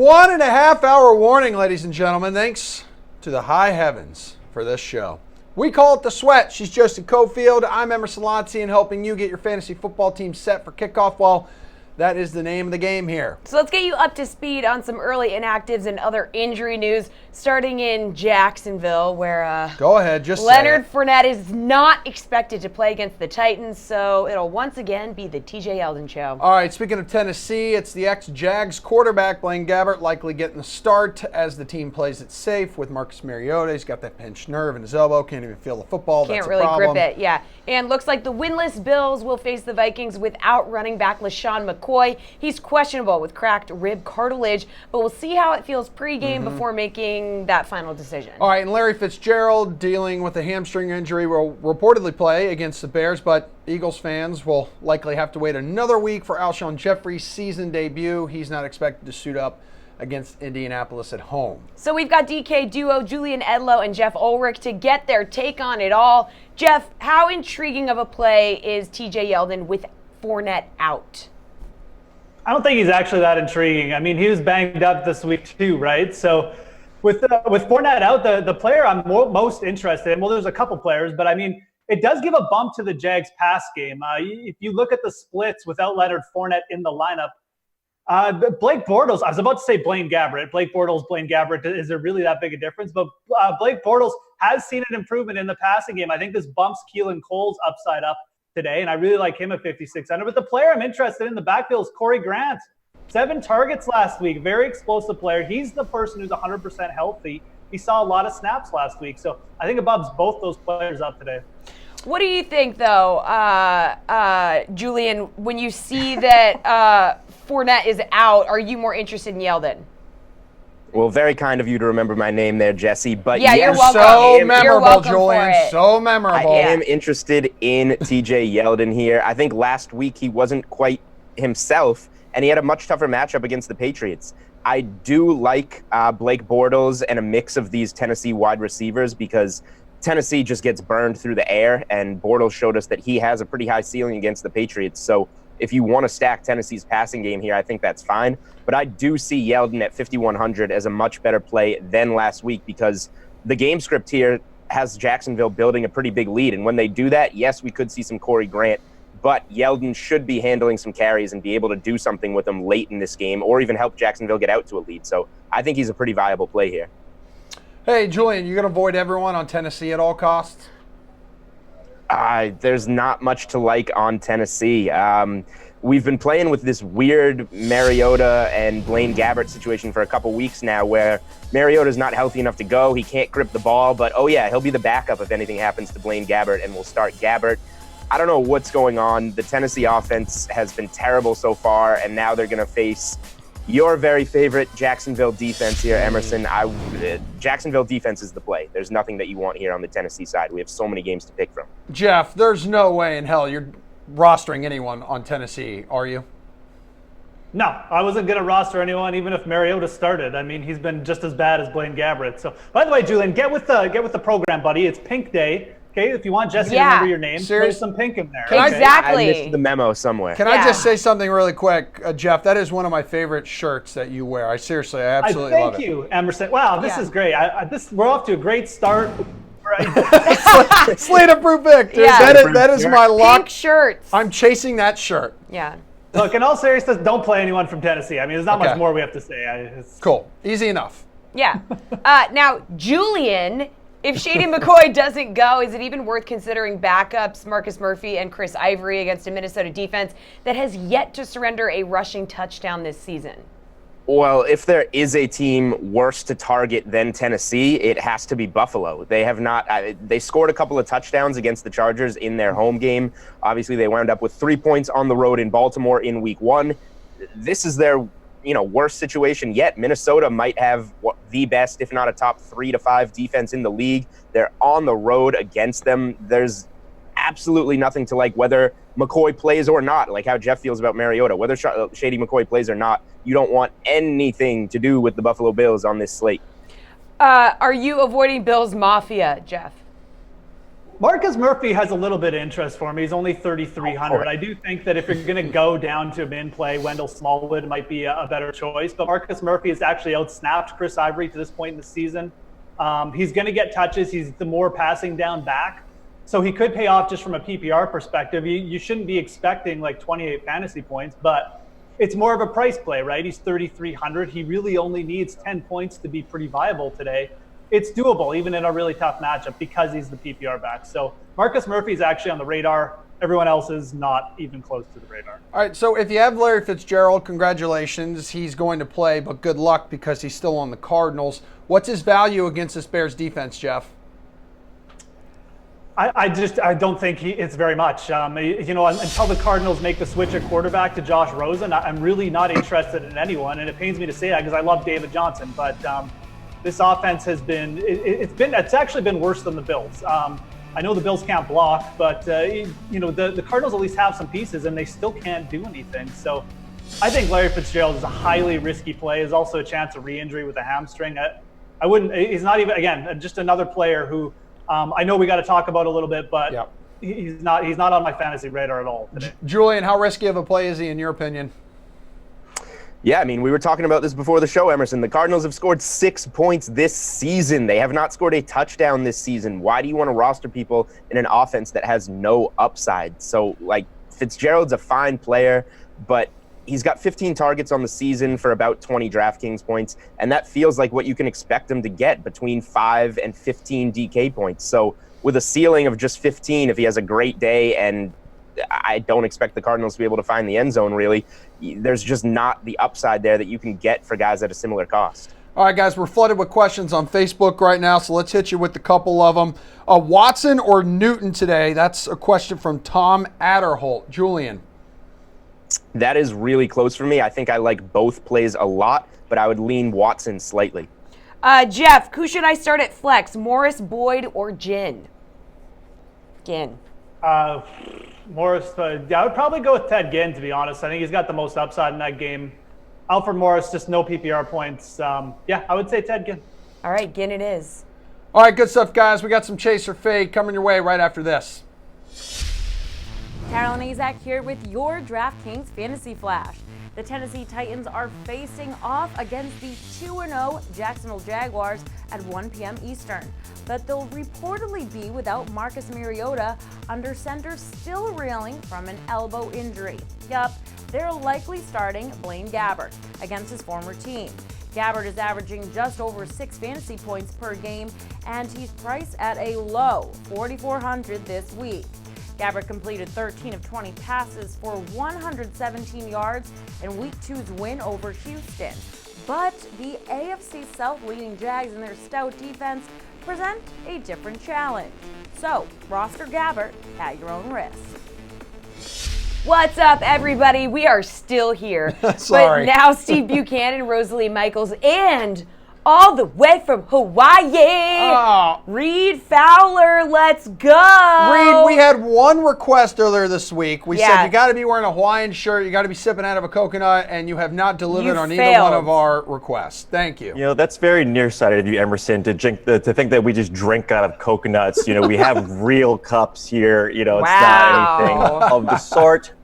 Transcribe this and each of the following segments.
1.5 hour warning, ladies and gentlemen. Thanks to the high heavens for this show. We call it The Sweat. She's Jessie Coffield. I'm Emerson, Lotzia, and helping you get your fantasy football team set for kickoff. Well, that is the name of the game here. So let's get you up to speed on some early inactives and other injury news, starting in Jacksonville, where go ahead, just Leonard Fournette is not expected to play against the Titans, so it'll once again be the TJ Yeldon show. All right, speaking of Tennessee, it's the ex-Jags quarterback, Blaine Gabbert, likely getting the start as the team plays it safe with Marcus Mariota. He's got that pinched nerve in his elbow, can't even feel the football. Can't That's really a problem. grip it, yeah. And looks like the winless Bills will face the Vikings without running back LaShawn McCoy. He's questionable with cracked rib cartilage, but we'll see how it feels pregame before making that final decision. All right, and Larry Fitzgerald dealing with a hamstring injury will reportedly play against the Bears, but Eagles fans will likely have to wait another week for Alshon Jeffrey's season debut. He's not expected to suit up against Indianapolis at home. So we've got DK duo Julian Edelman and Jeff Ulrich to get their take on it all. Jeff, how intriguing of a play is TJ Yeldon with Fournette out? I don't think he's actually that intriguing. I mean, he was banged up this week too, right? So with Fournette out, the player I'm most interested in, well, there's a couple players, but I mean, it does give a bump to the Jags pass game. If you look at the splits without Leonard Fournette in the lineup, Blake Bortles, I was about to say Blaine Gabbert. Blake Bortles, Blaine Gabbert, is there really that big a difference? But Blake Bortles has seen an improvement in the passing game. I think this bumps Keelan Cole's upside up today, and I really like him at 5,600. But the player I'm interested in the backfield is Corey Grant. 7 targets last week, very explosive player. He's the person who's 100% healthy. He saw a lot of snaps last week, so I think it bumps both those players up today. What do you think, though, Julian, when you see that Fournette is out? Are you more interested in Yeldon? Well, very kind of you to remember my name there, Jessie. But yeah, yes, you're welcome. So You're memorable, welcome Julian. for it. So memorable. I am interested in TJ Yeldon here. I think last week he wasn't quite himself, and he had a much tougher matchup against the Patriots. I do like Blake Bortles and a mix of these Tennessee wide receivers because Tennessee just gets burned through the air, and Bortles showed us that he has a pretty high ceiling against the Patriots. So if you want to stack Tennessee's passing game here, I think that's fine. But I do see Yeldon at 5,100 as a much better play than last week because the game script here has Jacksonville building a pretty big lead. And when they do that, yes, we could see some Corey Grant, but Yeldon should be handling some carries and be able to do something with them late in this game or even help Jacksonville get out to a lead. So I think he's a pretty viable play here. Hey, Julian, you going to avoid everyone on Tennessee at all costs? There's not much to like on Tennessee. We've been playing with this weird Mariota and Blaine Gabbert situation for a couple weeks now where Mariota's not healthy enough to go. He can't grip the ball, but oh yeah, he'll be the backup if anything happens to Blaine Gabbert, and we'll start Gabbert. I don't know what's going on. The Tennessee offense has been terrible so far, and now they're going to face your very favorite Jacksonville defense here, Emerson. Jacksonville defense is the play. There's nothing that you want here on the Tennessee side. We have so many games to pick from. Jeff, there's no way in hell you're rostering anyone on Tennessee, are you? No, I wasn't going to roster anyone, even if Mariota started. I mean, he's been just as bad as Blaine Gabbert. So, by the way, Julian, get with the program, buddy. It's Pink Day. Okay, if you want Jessie to remember your name, there's some pink in there. Exactly. I missed the memo somewhere. Can I just say something really quick, Jeff? That is one of my favorite shirts that you wear. I absolutely love it. Thank you, Emerson. Wow, this is great. We're off to a great start. Slate approved pick, dude. Yeah. That is my luck. Pink shirts. I'm chasing that shirt. Yeah. Look, in all seriousness, don't play anyone from Tennessee. I mean, there's not much more we have to say. Cool. Easy enough. Yeah. Now, Julian, if Shady McCoy doesn't go, is it even worth considering backups Marcus Murphy and Chris Ivory against a Minnesota defense that has yet to surrender a rushing touchdown this season? Well, if there is a team worse to target than Tennessee, it has to be Buffalo. They have not. They scored a couple of touchdowns against the Chargers in their home game. Obviously, they wound up with 3 points on the road in Baltimore in Week 1. This is their worst situation yet. Minnesota might have the best, if not a top 3 to 5 defense in the league. They're on the road against them. There's absolutely nothing to like whether McCoy plays or not, like how Jeff feels about Mariota. Whether Shady McCoy plays or not, you don't want anything to do with the Buffalo Bills on this slate. Are you avoiding Bills Mafia, Jeff? Marcus Murphy has a little bit of interest for me. He's only 3,300. I do think that if you're going to go down to min play, Wendell Smallwood might be a better choice. But Marcus Murphy has actually outsnapped Chris Ivory to this point in the season. He's going to get touches. He's the more passing down back. So he could pay off just from a PPR perspective. You shouldn't be expecting like 28 fantasy points, but it's more of a price play, right? He's 3,300. He really only needs 10 points to be pretty viable today. It's doable, even in a really tough matchup, because he's the PPR back. So Marcus Murphy is actually on the radar. Everyone else is not even close to the radar. All right, so if you have Larry Fitzgerald, congratulations. He's going to play, but good luck because he's still on the Cardinals. What's his value against this Bears defense, Geoff? I don't think it's very much. Until the Cardinals make the switch at quarterback to Josh Rosen, I'm really not interested in anyone. And it pains me to say that because I love David Johnson, but this offense has been, it's actually been worse than the Bills. I know the Bills can't block, but the Cardinals at least have some pieces and they still can't do anything. So I think Larry Fitzgerald is a highly risky play. There's also a chance of re-injury with a hamstring. He's not even, again, just another player who I know we got to talk about a little bit, but yep. he's not on my fantasy radar at all today. Julian, how risky of a play is he in your opinion? Yeah, I mean, we were talking about this before the show, Emerson. The Cardinals have scored 6 points this season. They have not scored a touchdown this season. Why do you want to roster people in an offense that has no upside? So, Fitzgerald's a fine player, but he's got 15 targets on the season for about 20 DraftKings points, and that feels like what you can expect him to get, between 5 and 15 DK points. So with a ceiling of just 15, if he has a great day, and I don't expect the Cardinals to be able to find the end zone, really, there's just not the upside there that you can get for guys at a similar cost. All right, guys, we're flooded with questions on Facebook right now, so let's hit you with a couple of them. Watson or Newton today? That's a question from Tom Adderholt. Julian. That is really close for me. I think I like both plays a lot, but I would lean Watson slightly. Geoff, who should I start at flex? Morris, Boyd, or Ginn? Ginn. Morris, I would probably go with Ted Ginn, to be honest. I think he's got the most upside in that game. Alfred Morris, just no PPR points. I would say Ted Ginn. All right, Ginn it is. All right, good stuff, guys. We got some Chase or Fade coming your way right after this. Carol and Azak here with your DraftKings Fantasy Flash. The Tennessee Titans are facing off against the 2-0 Jacksonville Jaguars at 1 p.m. Eastern. But they'll reportedly be without Marcus Mariota, under center still reeling from an elbow injury. Yup, they're likely starting Blaine Gabbert against his former team. Gabbert is averaging just over 6 fantasy points per game, and he's priced at a low $4,400 this week. Gabbert completed 13 of 20 passes for 117 yards in Week 2's win over Houston. But the AFC South leading Jags and their stout defense present a different challenge. So, roster Gabbert at your own risk. What's up, everybody? We are still here. Sorry. But now Steve Buchanan, Rosalie Michaels, and all the way from Hawaii, Reed Fowler, let's go. Reed, we had one request earlier this week. We said Yeah. you got to be wearing a Hawaiian shirt, you got to be sipping out of a coconut, and you have not delivered You on either failed. one of our requests. Thank you. You know, that's very nearsighted of you, Emerson, to think that we just drink out of coconuts. You know, we have real cups here. You know, it's not anything Wow. of the sort.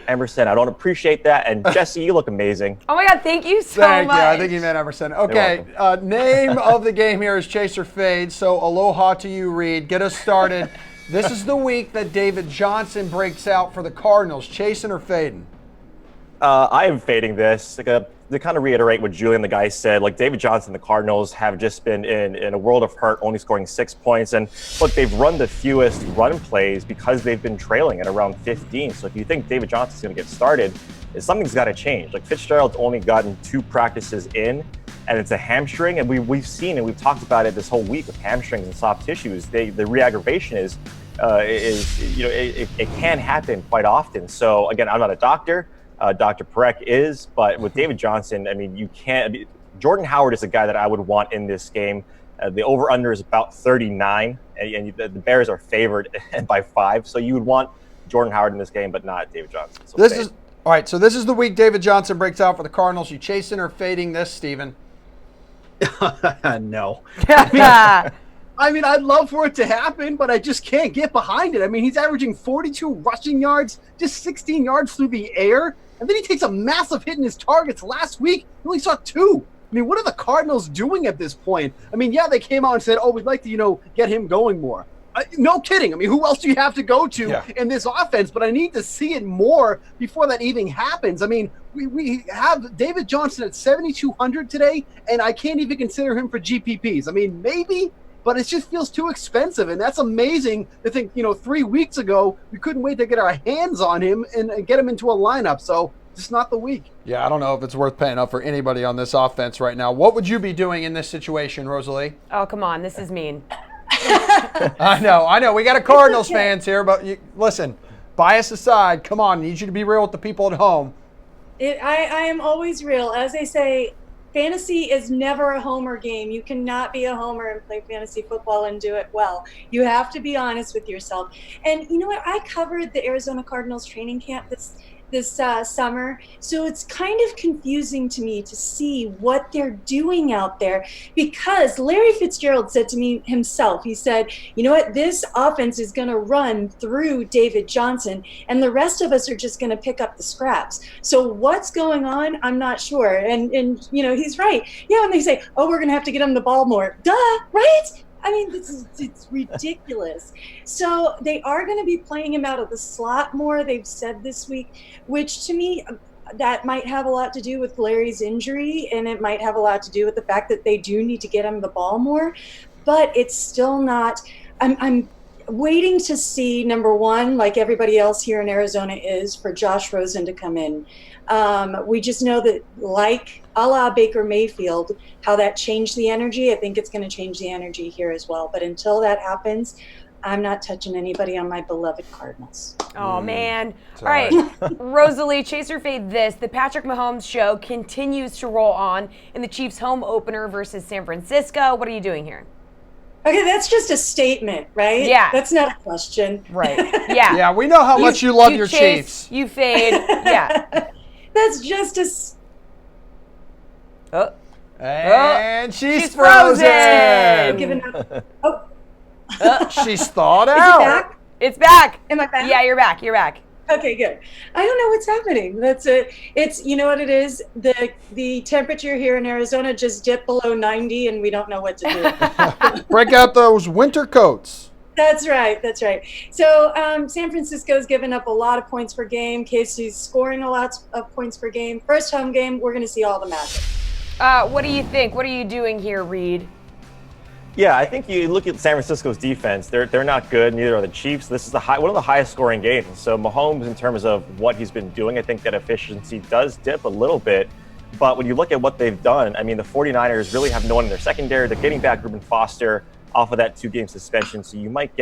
Emerson, I don't appreciate that. And Jessie, you look amazing. Oh my God, thank you so Thank much. you. I think you meant Emerson. Okay, name of the game here is Chase or Fade. So aloha to you, Reed. Get us started. This is the week that David Johnson breaks out for the Cardinals. Chasing or fading? I am fading this. To kind of reiterate what Julian, the guy, said, David Johnson, the Cardinals have just been in a world of hurt, only scoring 6 points. And look, they've run the fewest run plays because they've been trailing at around 15. So if you think David Johnson's going to get started, something's got to change. Fitzgerald's only gotten 2 practices in, and it's a hamstring. And we've seen and we've talked about it this whole week with hamstrings and soft tissues. The re-aggravation is it can happen quite often. So again, I'm not a doctor. Dr. Perek is, but with David Johnson, I mean, you can't. Jordan Howard is a guy that I would want in this game. The over/under is about 39, and the Bears are favored by 5. So you would want Jordan Howard in this game, but not David Johnson. So This is all right. So this is the week David Johnson breaks out for the Cardinals. You chasing or fading this, Steven? No. I mean, I'd love for it to happen, but I just can't get behind it. I mean, he's averaging 42 rushing yards, just 16 yards through the air, and then he takes a massive hit in his targets. Last week, he only saw 2. I mean, what are the Cardinals doing at this point? I mean, yeah, they came out and said, oh, we'd like to, get him going more. No kidding. I mean, who else do you have to go to in this offense? But I need to see it more before that even happens. I mean, we have David Johnson at 7,200 today, and I can't even consider him for GPPs. I mean, maybe, but it just feels too expensive. And that's amazing to think, 3 weeks ago, we couldn't wait to get our hands on him and get him into a lineup. So just not the week. Yeah, I don't know if it's worth paying up for anybody on this offense right now. What would you be doing in this situation, Rosalie? Oh, come on. This is mean. I know. We got a Cardinals fans here, but listen, bias aside, come on. I need you to be real with the people at home. I am always real. As they say, fantasy is never a homer game. You cannot be a homer and play fantasy football and do it well. You have to be honest with yourself. And you know what? I covered the Arizona Cardinals training camp this summer, so it's kind of confusing to me to see what they're doing out there, because Larry Fitzgerald said to me himself, he said, you know what, this offense is going to run through David Johnson and the rest of us are just going to pick up the scraps. So what's going on? I'm not sure. And he's right. Yeah, when they say, oh, we're going to have to get him the ball more. Duh, right? I mean, it's ridiculous. So they are going to be playing him out of the slot more, they've said this week, which to me, that might have a lot to do with Larry's injury, and it might have a lot to do with the fact that they do need to get him the ball more. But it's still not – I'm waiting to see, number one, like everybody else here in Arizona is, for Josh Rosen to come in. We just know that, like a la Baker Mayfield, how that changed the energy. I think it's going to change the energy here as well. But until that happens, I'm not touching anybody on my beloved Cardinals. Oh, man. All right, Rosalie, chase or fade this. The Patrick Mahomes show continues to roll on in the Chiefs' home opener versus San Francisco. What are you doing here? Okay, that's just a statement, right? Yeah. That's not a question. Right. Yeah. Yeah, we know how much you love your chase, Chiefs. You fade. Yeah. That's just a... Oh. And she's frozen. Giving up. Oh. She's thawed Is out. it back? It's back. Am I back? Yeah, you're back. You're back. Okay, good. I don't know what's happening. That's it. It's, you know what it is? The temperature here in Arizona just dipped below 90 and we don't know what to do. Break out those winter coats. That's right. So San Francisco's given up a lot of points per game. Casey's scoring a lot of points per game. First home game, we're going to see all the magic. What do you think? What are you doing here, Reed? Yeah, I think you look at San Francisco's defense. They're not good. Neither are the Chiefs. This is one of the highest scoring games. So Mahomes, in terms of what he's been doing, I think that efficiency does dip a little bit. But when you look at what they've done, I mean, the 49ers really have no one in their secondary. They're getting back Reuben Foster off of that 2-game suspension. So you might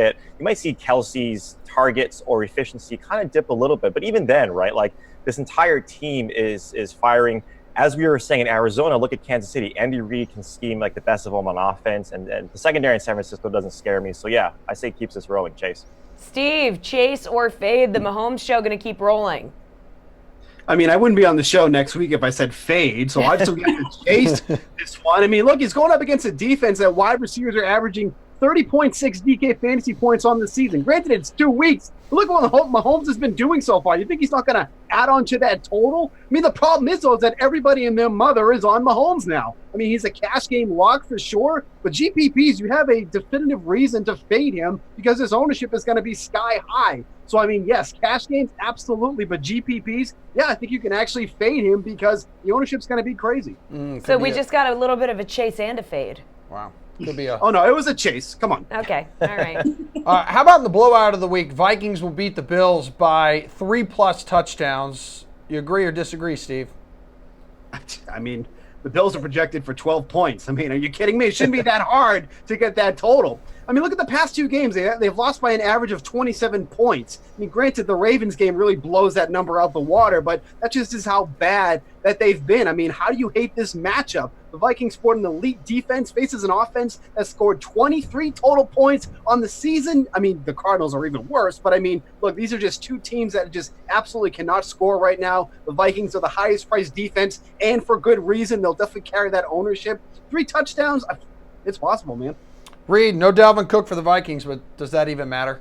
see Kelsey's targets or efficiency kind of dip a little bit. But even then, right, like this entire team is firing. As we were saying in Arizona, look at Kansas City. Andy Reid can scheme like the best of them on offense, and the secondary in San Francisco doesn't scare me. So yeah, I say keeps this rolling, Chase. Steve, chase or fade? The Mahomes show going to keep rolling? I mean, I wouldn't be on the show next week if I said fade, so I still got to chase this one. I mean, look, he's going up against a defense that wide receivers are averaging 30.6 DK fantasy points on the season. Granted, it's 2 weeks. But look what Mahomes has been doing so far. You think he's not going to add on to that total? I mean, the problem is, though, is that everybody and their mother is on Mahomes now. I mean, he's a cash game lock for sure. But GPPs, you have a definitive reason to fade him because his ownership is going to be sky high. So, I mean, yes, cash games, absolutely. But GPPs, yeah, I think you can actually fade him because the ownership's going to be crazy. So we just got a little bit of a chase and a fade. Wow. Could be a... Oh, no, it was a chase. Come on. Okay. All right. How about in the blowout of the week? Vikings will beat the Bills by 3+ touchdowns. You agree or disagree, Steve? I mean, the Bills are projected for 12 points. I mean, are you kidding me? It shouldn't be that hard to get that total. I mean, look at the past 2 games. They've lost by an average of 27 points. I mean, granted, the Ravens game really blows that number out the water, but that just is how bad that they've been. I mean, how do you hate this matchup? The Vikings sport an elite defense, faces an offense that scored 23 total points on the season. I mean, the Cardinals are even worse, but I mean, look, these are just 2 teams that just absolutely cannot score right now. The Vikings are the highest priced defense, and for good reason. They'll definitely carry that ownership. 3 touchdowns, it's possible, man. Reed, no Dalvin Cook for the Vikings, but does that even matter?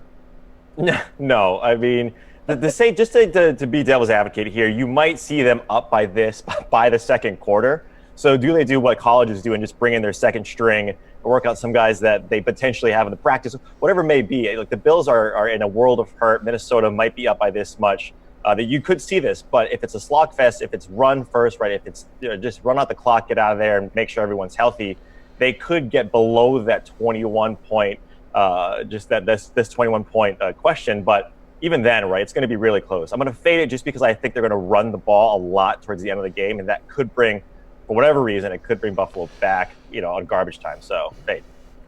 No, I mean, to be devil's advocate here, you might see them up by the second quarter. So do they do what colleges do and just bring in their second string and work out some guys that they potentially have in the practice, whatever it may be? Like the Bills are in a world of hurt. Minnesota might be up by this much. That you could see this, but if it's a slog fest, if it's run first, right, if it's just run out the clock, get out of there, and make sure everyone's healthy, they could get below that 21 point, this 21 point question. But even then, right, it's going to be really close. I'm going to fade it just because I think they're going to run the ball a lot towards the end of the game, and that could bring, for whatever reason, it could bring Buffalo back, on garbage time. So fade.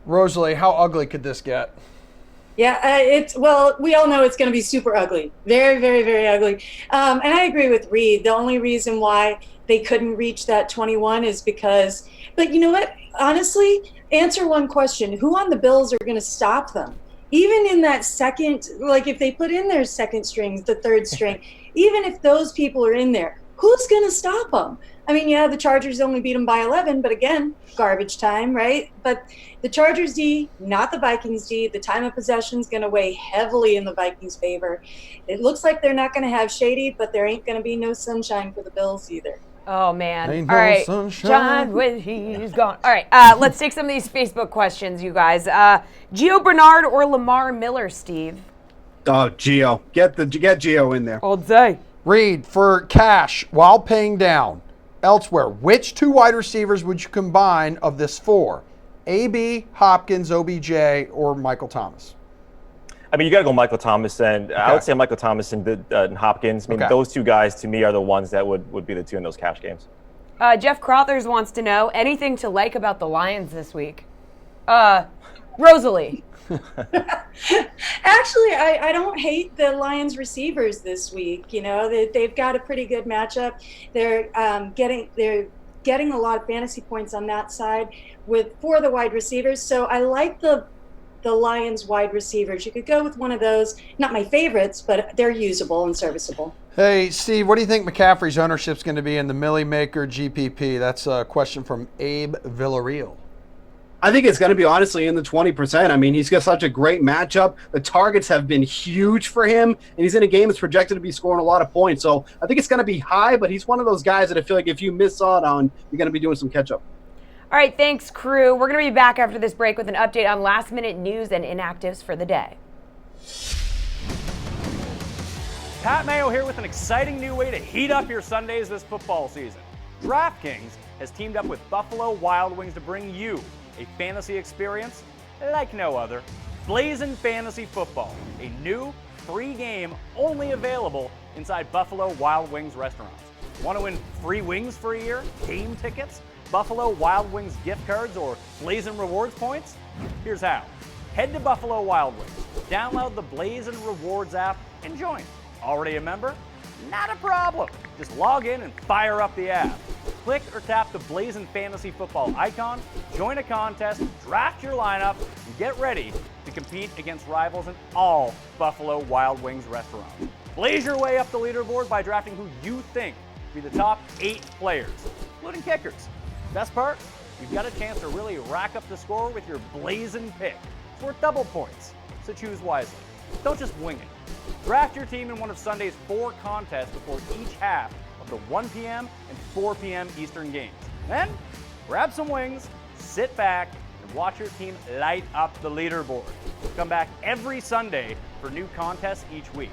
Rosalie, how ugly could this get? Yeah, we all know it's going to be super ugly. Very, very, very ugly. And I agree with Reed. The only reason why they couldn't reach that 21 is because, but you know what? Honestly, answer one question. Who on the Bills are going to stop them? Even in that second, like if they put in their second strings, the third string, even if those people are in there, who's going to stop them? I mean, yeah, the Chargers only beat them by 11, but again, garbage time, right? But the Chargers D, not the Vikings D. The time of possession is going to weigh heavily in the Vikings' favor. It looks like they're not going to have Shady, but there ain't going to be no sunshine for the Bills either. Oh, man. Ain't All no right. sunshine. John, when he's gone. All right. Let's take some of these Facebook questions, you guys. Gio Bernard or Lamar Miller, Steve? Oh, Gio. Get Gio in there. All day. Reed, for cash while paying down elsewhere, which two wide receivers would you combine of this four? AB, Hopkins, OBJ, or Michael Thomas? I mean, you got to go Michael Thomas, and I would say Michael Thomas and Hopkins. I mean, those two guys to me are the ones that would be the two in those cash games. Jeff Crothers wants to know anything to like about the Lions this week. Rosalie. Actually, I don't hate the Lions receivers this week. They've got a pretty good matchup. They're getting a lot of fantasy points on that side for the wide receivers. So I like the Lions wide receivers. You could go with one of those. Not my favorites, but they're usable and serviceable. Hey, Steve, what do you think McCaffrey's ownership is going to be in the Millie Maker GPP? That's a question from Abe Villarreal. I think it's going to be honestly in the 20%. I mean, he's got such a great matchup. The targets have been huge for him, and he's in a game that's projected to be scoring a lot of points. So I think it's going to be high, but he's one of those guys that I feel like if you miss out on, you're going to be doing some catch-up. All right, thanks, crew. We're going to be back after this break with an update on last-minute news and inactives for the day. Pat Mayo here with an exciting new way to heat up your Sundays this football season. DraftKings has teamed up with Buffalo Wild Wings to bring you a fantasy experience like no other. Blazin' Fantasy Football, a new free game only available inside Buffalo Wild Wings restaurants. Want to win free wings for a year, game tickets, Buffalo Wild Wings gift cards, or Blazin' Rewards points? Here's how. Head to Buffalo Wild Wings, download the Blazin' Rewards app, and join. Already a member? Not a problem. Just log in and fire up the app. Click or tap the Blazin' Fantasy Football icon, join a contest, draft your lineup, and get ready to compete against rivals in all Buffalo Wild Wings restaurants. Blaze your way up the leaderboard by drafting who you think will be the top 8 players, including kickers. Best part? You've got a chance to really rack up the score with your Blazin' pick. It's worth double points, so choose wisely. Don't just wing it. Draft your team in one of Sunday's 4 contests before each half of the 1 p.m. and 4 p.m. Eastern games. Then, grab some wings, sit back, and watch your team light up the leaderboard. Come back every Sunday for new contests each week.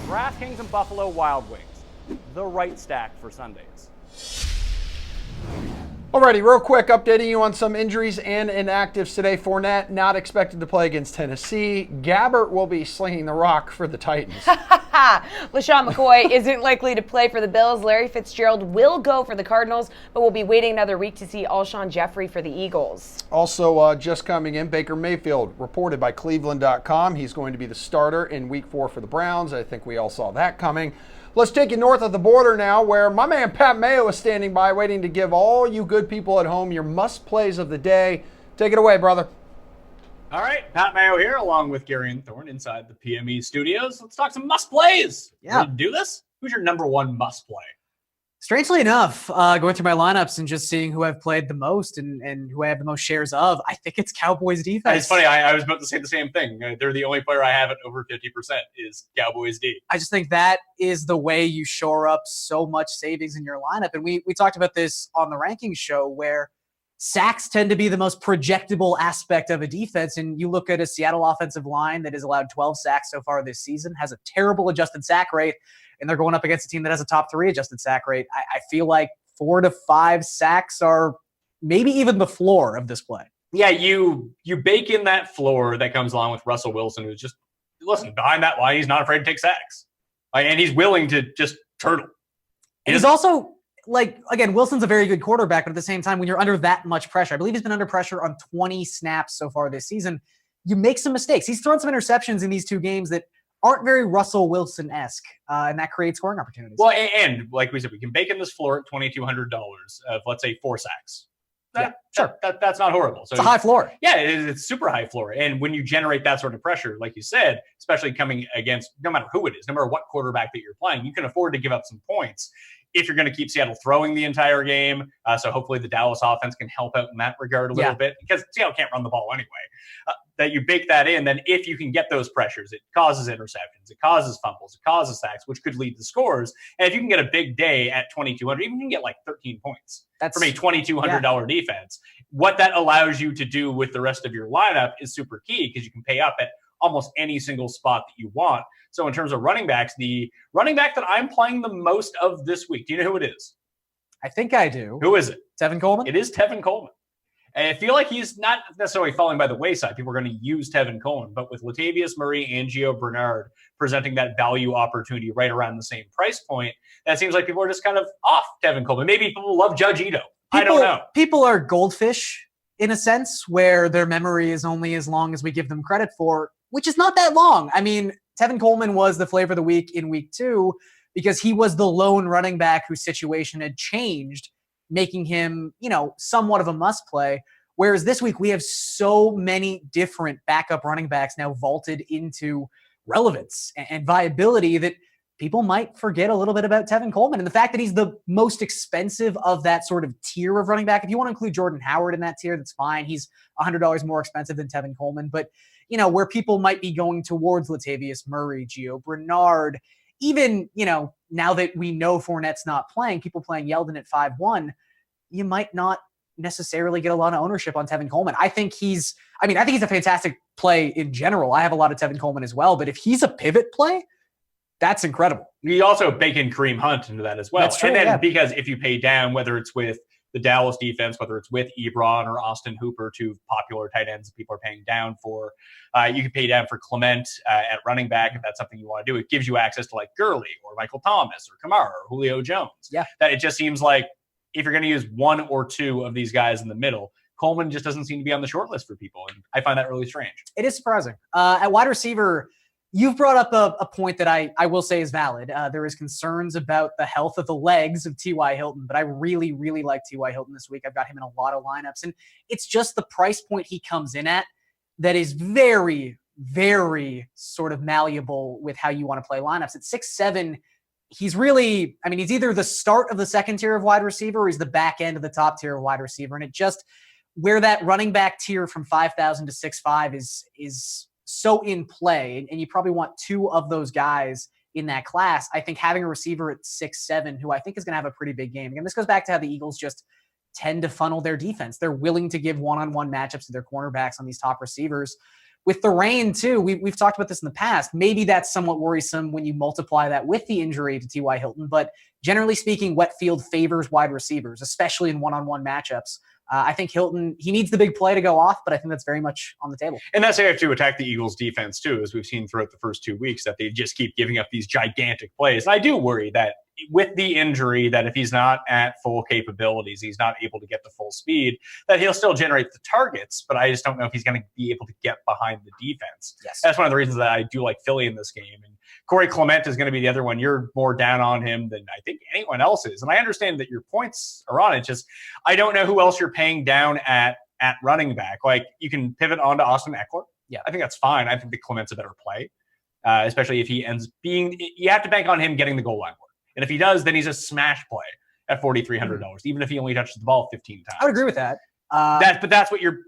DraftKings and Buffalo Wild Wings, the right stack for Sundays. Alrighty, real quick, updating you on some injuries and inactives today. Fournette not expected to play against Tennessee. Gabbert will be slinging the rock for the Titans. LaShawn McCoy isn't likely to play for the Bills. Larry Fitzgerald will go for the Cardinals, but we'll be waiting another week to see Alshon Jeffrey for the Eagles. Also, just coming in, Baker Mayfield, reported by Cleveland.com. He's going to be the starter in Week 4 for the Browns. I think we all saw that coming. Let's take you north of the border now, where my man Pat Mayo is standing by, waiting to give all you good people at home your must-plays of the day. Take it away, brother. All right, Pat Mayo here, along with Gary and Thorne inside the PME studios. Let's talk some must-plays. Yeah. Ready to do this? Who's your number one must-play? Strangely enough, going through my lineups and just seeing who I've played the most and who I have the most shares of, I think it's Cowboys defense. It's funny. I was about to say the same thing. They're the only player I have at over 50% is Cowboys D. I just think that is the way you shore up so much savings in your lineup. And we talked about this on the rankings show where sacks tend to be the most projectable aspect of a defense. And you look at a Seattle offensive line that has allowed 12 sacks so far this season, has a terrible adjusted sack rate, and they're going up against a team that has a top 3 adjusted sack rate. I feel like 4 to 5 sacks are maybe even the floor of this play. Yeah, you bake in that floor that comes along with Russell Wilson, who's just, listen, behind that line, he's not afraid to take sacks. And he's willing to just turtle. And he's also, like, again, Wilson's a very good quarterback, but at the same time, when you're under that much pressure, I believe he's been under pressure on 20 snaps so far this season, you make some mistakes. He's thrown some interceptions in these 2 games that aren't very Russell Wilson-esque, and that creates scoring opportunities. Well, and like we said, we can bake in this floor at $2,200 of, let's say, 4 sacks. That's not horrible. So it's a high floor. Yeah, it's super high floor. And when you generate that sort of pressure, like you said, especially coming against no matter who it is, no matter what quarterback that you're playing, you can afford to give up some points if you're going to keep Seattle throwing the entire game. So hopefully the Dallas offense can help out in that regard a little bit, because Seattle can't run the ball anyway. That you bake that in, then if you can get those pressures, it causes interceptions, it causes fumbles, it causes sacks, which could lead to scores. And if you can get a big day at 2,200, even you can get like 13 points from a $2,200 defense. What that allows you to do with the rest of your lineup is super key, because you can pay up at almost any single spot that you want. So in terms of running backs, the running back that I'm playing the most of this week, do you know who it is? I think I do. Who is it? Tevin Coleman? It is Tevin Coleman. And I feel like he's not necessarily falling by the wayside. People are going to use Tevin Coleman, but with Latavius Murray and Gio Bernard presenting that value opportunity right around the same price point, that seems like people are just kind of off Tevin Coleman. Maybe people love Judge Ito. I don't know. People are goldfish in a sense, where their memory is only as long as we give them credit for, which is not that long. I mean, Tevin Coleman was the flavor of the week in week 2 because he was the lone running back whose situation had changed, making him, somewhat of a must play. Whereas this week we have so many different backup running backs now vaulted into relevance and viability that people might forget a little bit about Tevin Coleman. And the fact that he's the most expensive of that sort of tier of running back, if you want to include Jordan Howard in that tier, that's fine. He's $100 more expensive than Tevin Coleman. But, where people might be going towards Latavius Murray, Gio Bernard, even, now that we know Fournette's not playing, people playing Yeldon at 5-1, you might not necessarily get a lot of ownership on Tevin Coleman. I think he's a fantastic play in general. I have a lot of Tevin Coleman as well, but if he's a pivot play, that's incredible. You also bake in Kareem Hunt into that as well. That's true, and then because if you pay down, whether it's with the Dallas defense, whether it's with Ebron or Austin Hooper, 2 popular tight ends that people are paying down for, you can pay down for Clement at running back if that's something you want to do. It gives you access to like Gurley or Michael Thomas or Kamara or Julio Jones. Yeah. That it just seems like if you're going to use 1 or 2 of these guys in the middle, Coleman just doesn't seem to be on the short list for people. And I find that really strange. It is surprising. At wide receiver, you've brought up a point that I will say is valid. There is concerns about the health of the legs of T.Y. Hilton, but I really, really like T.Y. Hilton this week. I've got him in a lot of lineups, and it's just the price point he comes in at that is very, very sort of malleable with how you want to play lineups. At 6'7", he's really, he's either the start of the second tier of wide receiver or he's the back end of the top tier of wide receiver. And it just, where that running back tier from 5,000 to 6'5" is so in play, and you probably want 2 of those guys in that class. I think having a receiver at 6'7", who I think is going to have a pretty big game. Again, this goes back to how the Eagles just tend to funnel their defense. They're willing to give one-on-one matchups to their cornerbacks on these top receivers. With the rain, too, we've talked about this in the past. Maybe that's somewhat worrisome when you multiply that with the injury to T.Y. Hilton, but generally speaking, wet field favors wide receivers, especially in one-on-one matchups. I think Hilton, he needs the big play to go off, but I think that's very much on the table. And that's how you have to attack the Eagles defense too, as we've seen throughout the first 2 weeks, that they just keep giving up these gigantic plays. And I do worry that with the injury, that if he's not at full capabilities, he's not able to get the full speed, that he'll still generate the targets, but I just don't know if he's going to be able to get behind the defense. Yes. That's one of the reasons that I do like Philly in this game. And Corey Clement is going to be the other one. You're more down on him than I think anyone else is. And I understand that your points are on it. Just, I don't know who else you're paying down at running back. Like, you can pivot on to Austin Eckler. Yeah. I think that's fine. I think that Clement's a better play, especially if he ends being, you have to bank on him getting the goal line work. And if he does, then he's a smash play. at $4,300, even if he only touches the ball 15 times. I would agree with that. But that's what you're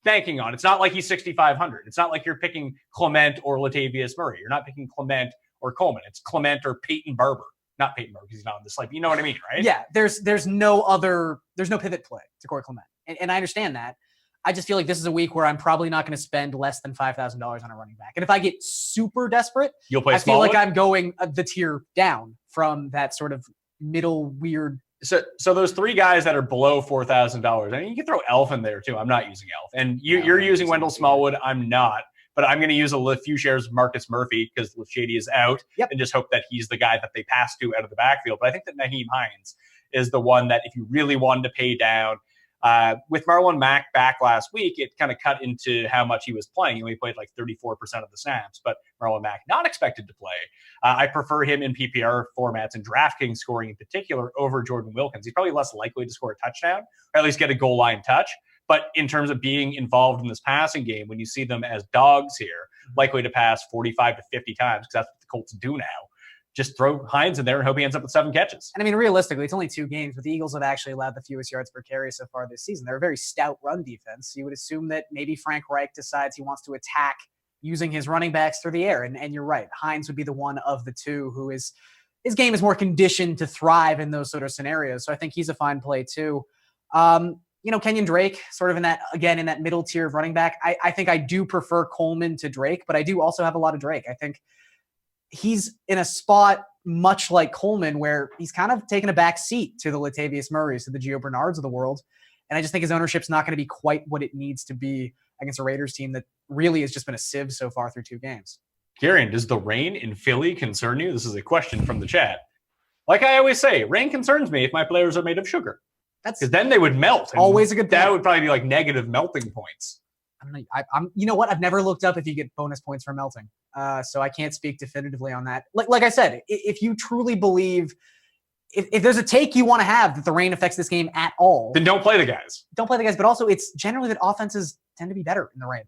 banking on. It's not like he's 6,500. It's not like you're picking Clement or Latavius Murray. You're not picking Clement or Coleman. It's Clement or Peyton Barber. Not Peyton Barber because he's not on the slate. You know what I mean, right? Yeah, there's no pivot play to Corey Clement. And I understand that. I just feel like this is a week where I'm probably not going to spend less than $5,000 on a running back. And if I get super desperate, I feel like I'm going the tier down from that sort of middle weird. So those three guys that are below $4,000, I mean, you can throw Elf in there too. I'm not using Elf. And you're using Wendell Smallwood. I'm not. But I'm going to use a few shares of Marcus Murphy because Shady is out and just hope that he's the guy that they pass to out of the backfield. But I think that Nyheim Hines is the one that if you really wanted to pay down, with Marlon Mack back last week, it kind of cut into how much he was playing. He only played like 34% of the snaps, but Marlon Mack not expected to play. I prefer him in PPR formats and DraftKings scoring in particular over Jordan Wilkins. He's probably less likely to score a touchdown or at least get a goal line touch. But in terms of being involved in this passing game, when you see them as dogs here, likely to pass 45 to 50 times, because that's what the Colts do now, just throw Hines in there and hope he ends up with 7 catches. And I mean, realistically, it's only 2 games, but the Eagles have actually allowed the fewest yards per carry so far this season. They're a very stout run defense. You would assume that maybe Frank Reich decides he wants to attack using his running backs through the air. And you're right. Hines would be the one of the two who is his game is more conditioned to thrive in those sort of scenarios. So I think he's a fine play too. Kenyon Drake, sort of in that middle tier of running back. I think I do prefer Coleman to Drake, but I do also have a lot of Drake. I think he's in a spot much like Coleman where he's kind of taken a back seat to the Latavius Murrays, to the Gio Bernards of the world. And I just think his ownership's not going to be quite what it needs to be against a Raiders team that really has just been a sieve so far through 2 games. Kieran, does the rain in Philly concern you? This is a question from the chat. Like I always say, rain concerns me if my players are made of sugar. Because then they would melt. Always a good point. That would probably be like negative melting points. I don't know. I'm. You know what? I've never looked up if you get bonus points for melting. So I can't speak definitively on that. Like I said, if you truly believe, if there's a take you want to have that the rain affects this game at all, then don't play the guys. Don't play the guys. But also, it's generally that offenses tend to be better in the rain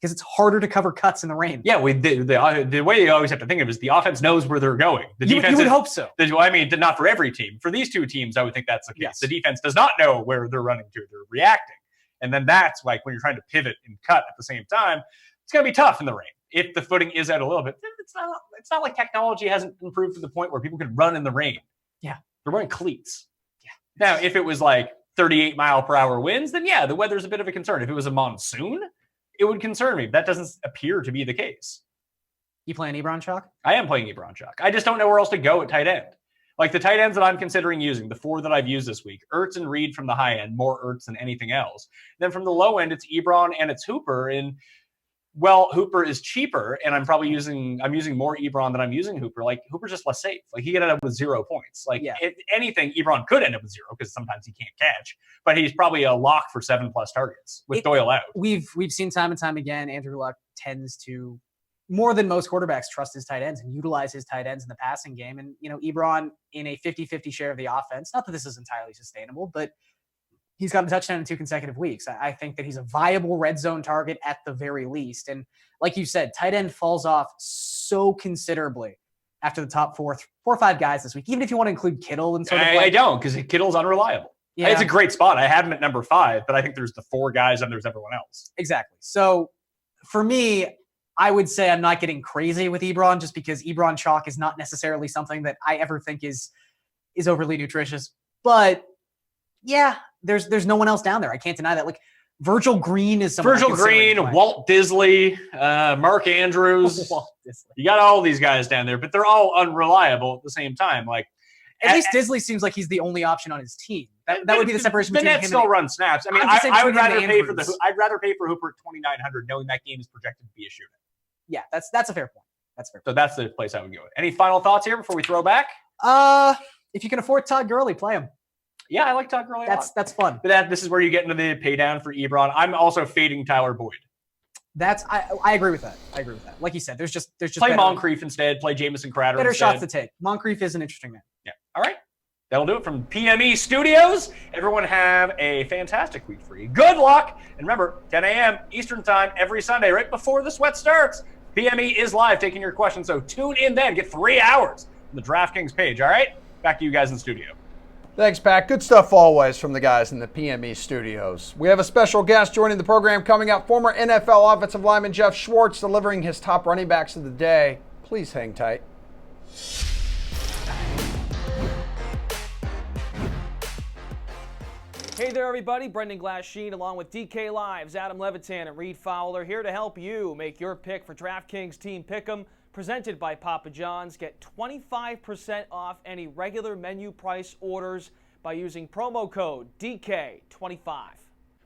because it's harder to cover cuts in the rain. Yeah, the way you always have to think of it is the offense knows where they're going. The defense you would hope so. I mean, not for every team. For these 2 teams, I would think that's the case. Yes. The defense does not know where they're running to. They're reacting. And then that's like when you're trying to pivot and cut at the same time, it's going to be tough in the rain. If the footing is out a little bit, it's not like technology hasn't improved to the point where people can run in the rain. Yeah. They're wearing cleats. Yeah. Now, if it was like 38 mile per hour winds, then yeah, the weather's a bit of a concern. If it was a monsoon, it would concern me. That doesn't appear to be the case. You playing Ebron Chalk? I am playing Ebron Chalk. I just don't know where else to go at tight end. Like the tight ends that I'm considering using, the 4 that I've used this week, Ertz and Reed from the high end, more Ertz than anything else. Then from the low end, it's Ebron and it's Hooper. And well, Hooper is cheaper, and I'm using more Ebron than I'm using Hooper. Like Hooper's just less safe. Like he could end up with 0 points. Like if anything, Ebron could end up with 0 because sometimes he can't catch. But he's probably a lock for 7+ targets with Doyle out. We've seen time and time again, Andrew Luck tends to, more than most quarterbacks, trust his tight ends and utilize his tight ends in the passing game. And, Ebron in a 50-50 share of the offense, not that this is entirely sustainable, but he's got a touchdown in 2 consecutive weeks. I think that he's a viable red zone target at the very least. And like you said, tight end falls off so considerably after the top 4 or 5 guys this week, even if you want to include Kittle and sort of I don't, because Kittle's unreliable. Yeah. It's a great spot. I have him at number 5, but I think there's the 4 guys and there's everyone else. Exactly. So for me, I would say I'm not getting crazy with Ebron just because Ebron Chalk is not necessarily something that I ever think is overly nutritious. But yeah, there's no one else down there. I can't deny that. Like Virgil Green is someone. Virgil Green, Walt Disley, Mark Andrews. Walt Disley. You got all these guys down there, but they're all unreliable at the same time. Like at least Disley seems like he's the only option on his team. That would be the separation between him. The Nets still run snaps. I mean, I would rather pay for I'd rather pay for Hooper at $2,900, knowing that game is projected to be a shootout. Yeah, that's a fair point. That's fair. So that's the place I would go with. Any final thoughts here before we throw back? If you can afford Todd Gurley, play him. Yeah, I like Todd Gurley. That's fun. But this is where you get into the pay down for Ebron. I'm also fading Tyler Boyd. I agree with that. Like you said, there's just play Moncrief instead. Play Jamison Crowder. Better instead. shots to take. Moncrief is an interesting man. Yeah. All right. That'll do it from PME Studios. Everyone have a fantastic week for you. Good luck. And remember, 10 a.m. Eastern time every Sunday, right before the sweat starts. PME is live taking your questions, so tune in then. Get 3 hours on the DraftKings page, all right? Back to you guys in the studio. Thanks, Pat. Good stuff always from the guys in the PME studios. We have a special guest joining the program coming up, former NFL offensive lineman Geoff Schwartz, delivering his top running backs of the day. Please hang tight. Hey there, everybody. Brendan Glasheen along with DK Live's Adam Levitan and Reed Fowler here to help you make your pick for DraftKings Team Pick'em, presented by Papa John's. Get 25% off any regular menu price orders by using promo code DK25.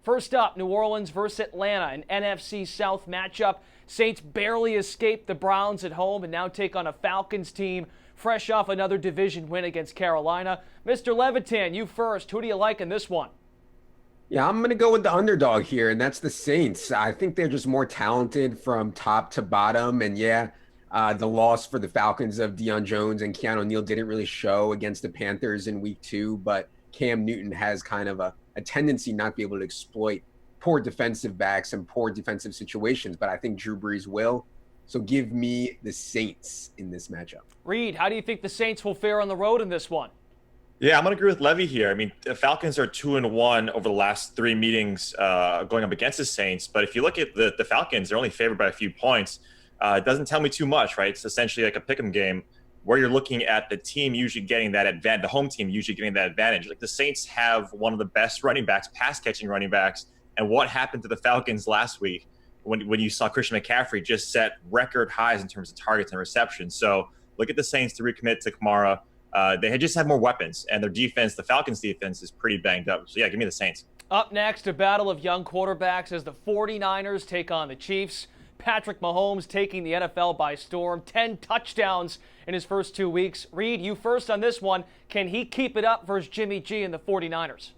First up, New Orleans versus Atlanta, an NFC South matchup. Saints barely escaped the Browns at home and now take on a Falcons team fresh off another division win against Carolina. Mr. Levitan, you first. Who do you like in this one? Yeah, I'm going to go with the underdog here, and that's the Saints. I think they're just more talented from top to bottom. And yeah, the loss for the Falcons of Deion Jones and Keanu Neal didn't really show against the Panthers in week 2, but Cam Newton has kind of a tendency not to be able to exploit poor defensive backs and poor defensive situations. But I think Drew Brees will. So give me the Saints in this matchup. Reed, how do you think the Saints will fare on the road in this one? Yeah, I'm going to agree with Levy here. I mean, the Falcons are 2-1 over the last 3 meetings going up against the Saints. But if you look at the Falcons, they're only favored by a few points. It doesn't tell me too much, right? It's essentially like a pick'em game where you're looking at the team usually getting that advantage, the home team usually getting that advantage. Like the Saints have one of the best running backs, pass-catching running backs. And what happened to the Falcons last week when you saw Christian McCaffrey just set record highs in terms of targets and receptions? So look at the Saints to recommit to Kamara. They had just had more weapons, and their defense, the Falcons' defense, is pretty banged up. So, yeah, give me the Saints. Up next, a battle of young quarterbacks as the 49ers take on the Chiefs. Patrick Mahomes taking the NFL by storm. 10 touchdowns in his first 2 weeks. Reed, you first on this one. Can he keep it up versus Jimmy G and the 49ers?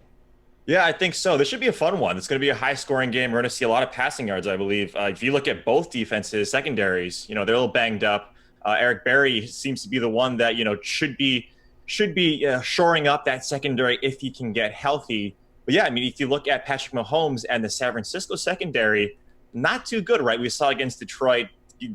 Yeah, I think so. This should be a fun one. It's going to be a high-scoring game. We're going to see a lot of passing yards, I believe. If you look at both defenses, secondaries, they're a little banged up. Eric Berry seems to be the one that should be shoring up that secondary if he can get healthy. But yeah, I mean, if you look at Patrick Mahomes and the San Francisco secondary, not too good, right? We saw against Detroit.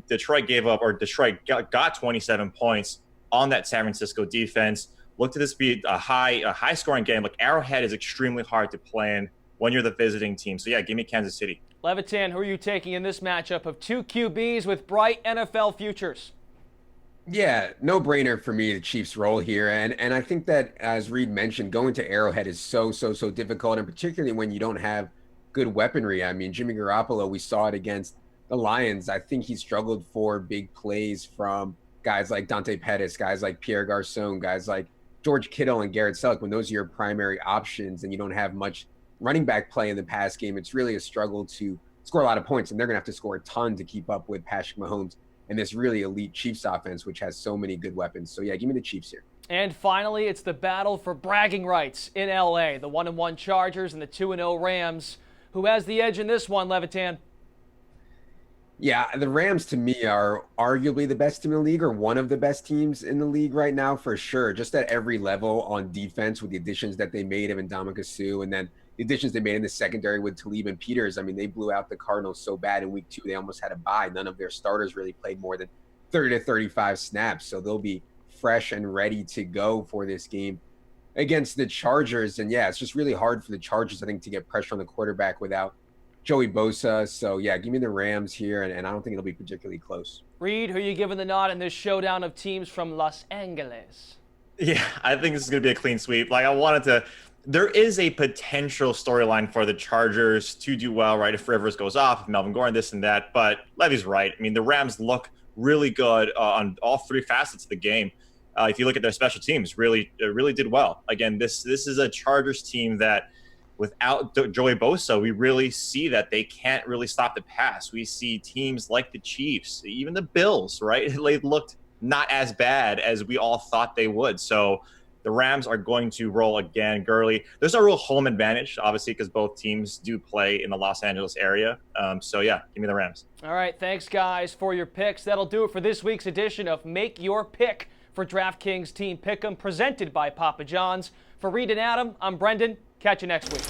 Detroit got 27 points on that San Francisco defense. Look to this be a high scoring game. Like Arrowhead is extremely hard to play in when you're the visiting team. So yeah, give me Kansas City. Levitan, who are you taking in this matchup of 2 QBs with bright NFL futures? Yeah, no brainer for me, the Chiefs roll here. And I think that, as Reed mentioned, going to Arrowhead is so difficult, and particularly when you don't have good weaponry. I mean, Jimmy Garoppolo, we saw it against the Lions. I think he struggled for big plays from guys like Dante Pettis, guys like Pierre Garçon, guys like George Kittle and Garrett Selleck. When those are your primary options and you don't have much running back play in the pass game, it's really a struggle to score a lot of points, and they're going to have to score a ton to keep up with Patrick Mahomes and this really elite Chiefs offense, which has so many good weapons. So, yeah, give me the Chiefs here. And finally, it's the battle for bragging rights in L.A., the 1-1 Chargers and the 2-0 Rams. Who has the edge in this one, Levitan? Yeah, the Rams, to me, are arguably the best team in the league, or one of the best teams in the league right now, for sure. Just at every level on defense with the additions that they made of Ndamukong Suh, and then the additions they made in the secondary with Talib and Peters. I mean, they blew out the Cardinals so bad in week 2, they almost had a bye. None of their starters really played more than 30 to 35 snaps. So they'll be fresh and ready to go for this game against the Chargers. And yeah, it's just really hard for the Chargers, I think, to get pressure on the quarterback without Joey Bosa. So yeah, give me the Rams here, and I don't think it'll be particularly close. Reed, who are you giving the nod in this showdown of teams from Los Angeles? Yeah, I think this is going to be a clean sweep. There is a potential storyline for the Chargers to do well, right? If Rivers goes off, if Melvin Gordon, this and that. But Levy's right. I mean, the Rams look really good on all 3 facets of the game. If you look at their special teams, really did well. Again, this is a Chargers team that, without Joey Bosa, we really see that they can't really stop the pass. We see teams like the Chiefs, even the Bills, right? They looked not as bad as we all thought they would. So the Rams are going to roll again. Gurley, there's no real home advantage, obviously, because both teams do play in the Los Angeles area. So, yeah, give me the Rams. All right, thanks, guys, for your picks. That'll do it for this week's edition of Make Your Pick for DraftKings Team Pick'em, presented by Papa John's. For Reed and Adam, I'm Brendan. Catch you next week.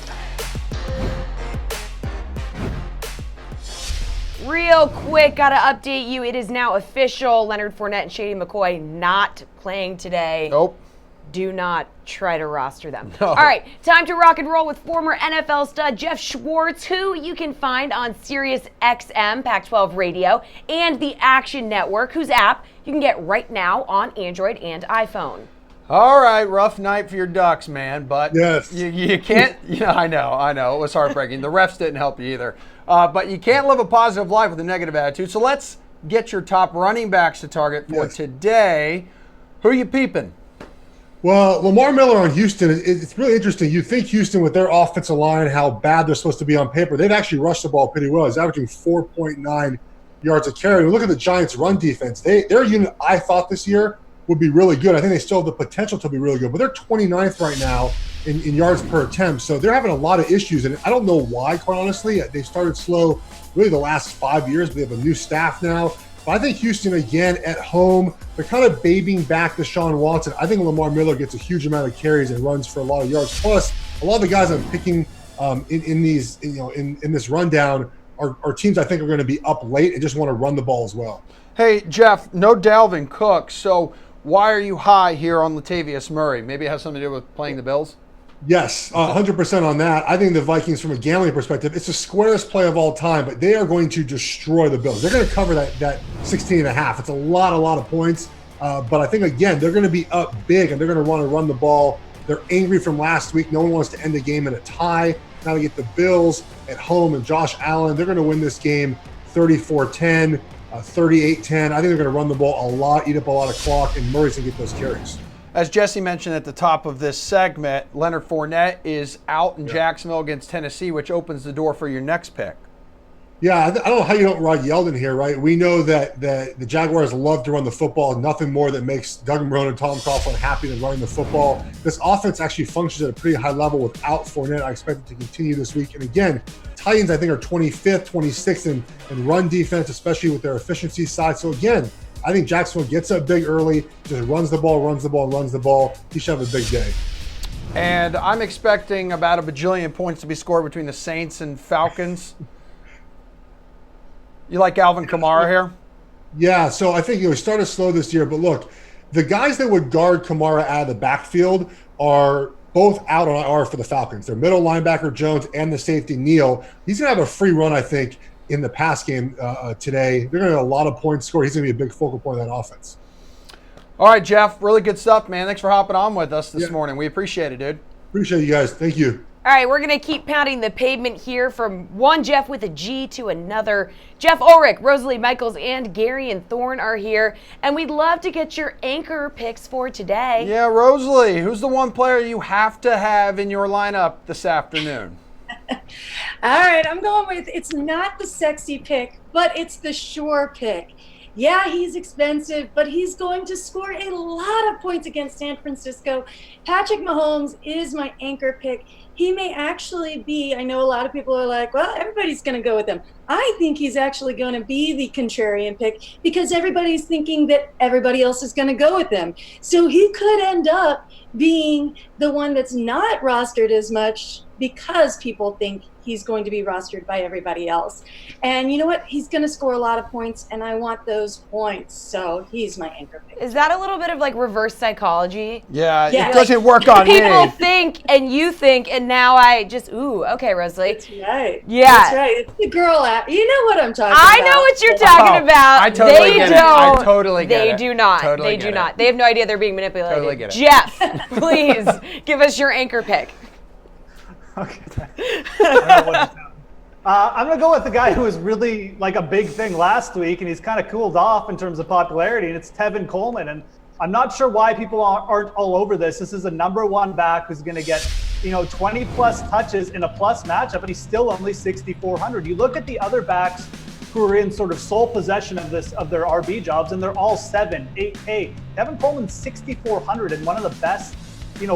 Real quick, gotta update you. It is now official. Leonard Fournette and Shady McCoy not playing today. Nope. do not try to roster them. No. All right, time to rock and roll with former NFL stud Geoff Schwartz, who you can find on Sirius XM, Pac-12 Radio, and the Action Network, whose app you can get right now on Android and iPhone. All right, rough night for your Ducks, man, but Yes. you can't, I know, it was heartbreaking. The refs didn't help you either. But you can't live a positive life with a negative attitude. So let's get your top running backs to target for today. Who are you peeping? Well, Lamar Miller on Houston, it's really interesting. You think Houston with their offensive line, how bad they're supposed to be on paper. They've actually rushed the ball pretty well. It's averaging 4.9 yards a carry. We look at the Giants' run defense. Their unit, I thought this year, would be really good. I think they still have the potential to be really good, but they're 29th right now in yards per attempt. So they're having a lot of issues, and I don't know why, quite honestly. They started slow really the last 5 years, but they have a new staff now. But I think Houston, again, at home, they're kind of babying back Deshaun Watson. I think Lamar Miller gets a huge amount of carries and runs for a lot of yards. Plus, a lot of the guys I'm picking in this rundown are teams I think are going to be up late and just want to run the ball as well. Hey, Jeff, no Dalvin Cook, so why are you high here on Latavius Murray? Maybe it has something to do with playing the Bills? Yes, 100% on that. I think the Vikings, from a gambling perspective, it's the squarest play of all time, but they are going to destroy the Bills. They're going to cover that 16.5. It's a lot of points. But I think, again, they're going to be up big, and they're going to want to run the ball. They're angry from last week. No one wants to end the game in a tie. Now they get the Bills at home and Josh Allen. They're going to win this game 34-10. 38-10. I think they're going to run the ball a lot, eat up a lot of clock, and Murray's going to get those carries. As Jessie mentioned at the top of this segment, Leonard Fournette is out in Jacksonville against Tennessee, which opens the door for your next pick. Yeah, I don't know how you don't ride Yeldon here, right? We know that the Jaguars love to run the football. Nothing more that makes Doug Marrone and Tom Coughlin happy than running the football. This offense actually functions at a pretty high level without Fournette. I expect it to continue this week. And again, Titans, I think, are 25th, 26th in run defense, especially with their efficiency side. So again, I think Jacksonville gets up big early, just runs the ball. He should have a big day. And I'm expecting about a bajillion points to be scored between the Saints and Falcons. You like Alvin Kamara here? Yeah, so I think he started slow this year, but look, the guys that would guard Kamara out of the backfield are both out on IR for the Falcons. Their middle linebacker, Jones, and the safety, Neal. He's going to have a free run, I think, in the pass game today. They're going to have a lot of points scored. He's going to be a big focal point of that offense. All right, Jeff, really good stuff, man. Thanks for hopping on with us this morning. We appreciate it, dude. Appreciate you guys. Thank you. All right, we're going to keep pounding the pavement here from one Jeff with a G to another. Jeff Ulrich, Rosalie Michaels, and Gary and Thorne are here, and we'd love to get your anchor picks for today. Yeah, Rosalie, who's the one player you have to have in your lineup this afternoon? All right, I'm going with, it's not the sexy pick, but it's the sure pick. Yeah, he's expensive, but he's going to score a lot of points against San Francisco. Patrick Mahomes is my anchor pick. He may actually be, I know a lot of people are like, well, everybody's going to go with him. I think he's actually going to be the contrarian pick because everybody's thinking that everybody else is going to go with him. So he could end up being the one that's not rostered as much because people think he's going to be rostered by everybody else. And you know what? He's going to score a lot of points, and I want those points. So he's my anchor pick. Is that a little bit of like reverse psychology? Yeah. It doesn't work on me. People think and you think, and now I just, okay, Rosalie. That's right. Yeah. That's right. It's the girl app. You know what I'm talking about. I know what you're talking about. I totally get it. I totally get They it. do not. Totally They get do it. not. They have no idea they're being manipulated. Totally get it. Jeff, please give us your anchor pick. Okay. I don't know what to tell. I'm going to go with the guy who was really like a big thing last week, and he's kind of cooled off in terms of popularity, and it's Tevin Coleman. And I'm not sure why people aren't all over this. This is a number one back who's going to get 20-plus touches in a plus matchup, and he's still only 6,400. You look at the other backs who are in sort of sole possession of their RB jobs, and they're all 7, 8K. Tevin Coleman's 6,400 and one of the best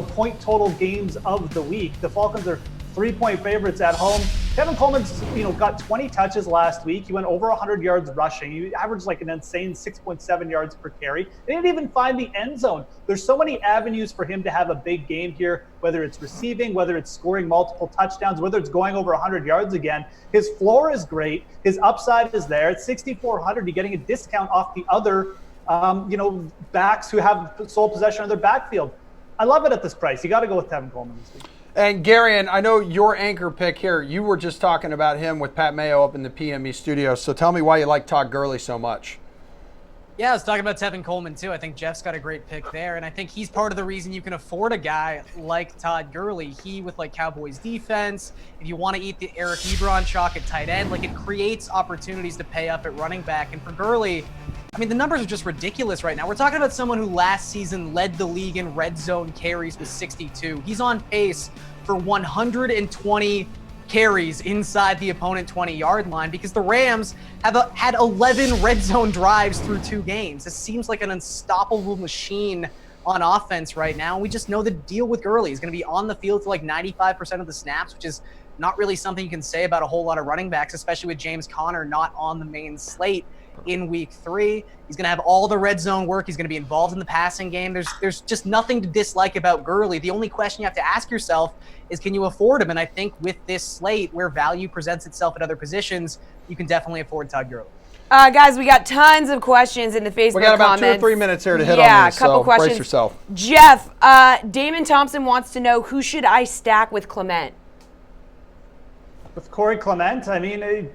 point total games of the week. The Falcons are 3-point favorites at home. Tevin Coleman's, got 20 touches last week. He went over 100 yards rushing. He averaged like an insane 6.7 yards per carry. They didn't even find the end zone. There's so many avenues for him to have a big game here, whether it's receiving, whether it's scoring multiple touchdowns, whether it's going over 100 yards again. His floor is great. His upside is there. At 6,400, you're getting a discount off the other, backs who have sole possession of their backfield. I love it at this price. You got to go with Tevin Coleman this week. And Garion, I know your anchor pick here, you were just talking about him with Pat Mayo up in the PME studio. So tell me why you like Todd Gurley so much. Yeah, I was talking about Tevin Coleman too. I think Jeff's got a great pick there, and I think he's part of the reason you can afford a guy like Todd Gurley. He, with like Cowboys defense, if you want to eat the Eric Ebron chalk at tight end, like it creates opportunities to pay up at running back. And for Gurley, I mean, the numbers are just ridiculous right now. We're talking about someone who last season led the league in red zone carries with 62. He's on pace for 120 carries inside the opponent 20-yard line because the Rams have had 11 red zone drives through 2 games. This seems like an unstoppable machine on offense right now. We just know the deal with Gurley. He's going to be on the field for like 95% of the snaps, which is not really something you can say about a whole lot of running backs, especially with James Conner not on the main slate in week 3. He's going to have all the red zone work. He's going to be involved in the passing game. There's just nothing to dislike about Gurley. The only question you have to ask yourself is, can you afford him? And I think with this slate where value presents itself at other positions, you can definitely afford Todd Gurley. Guys, we got tons of questions in the Facebook comments. We got about 2 or 3 minutes here to hit on these, a couple so questions. brace yourself. Jeff, Damon Thompson wants to know, who should I stack with Clement? With Corey Clement, I mean,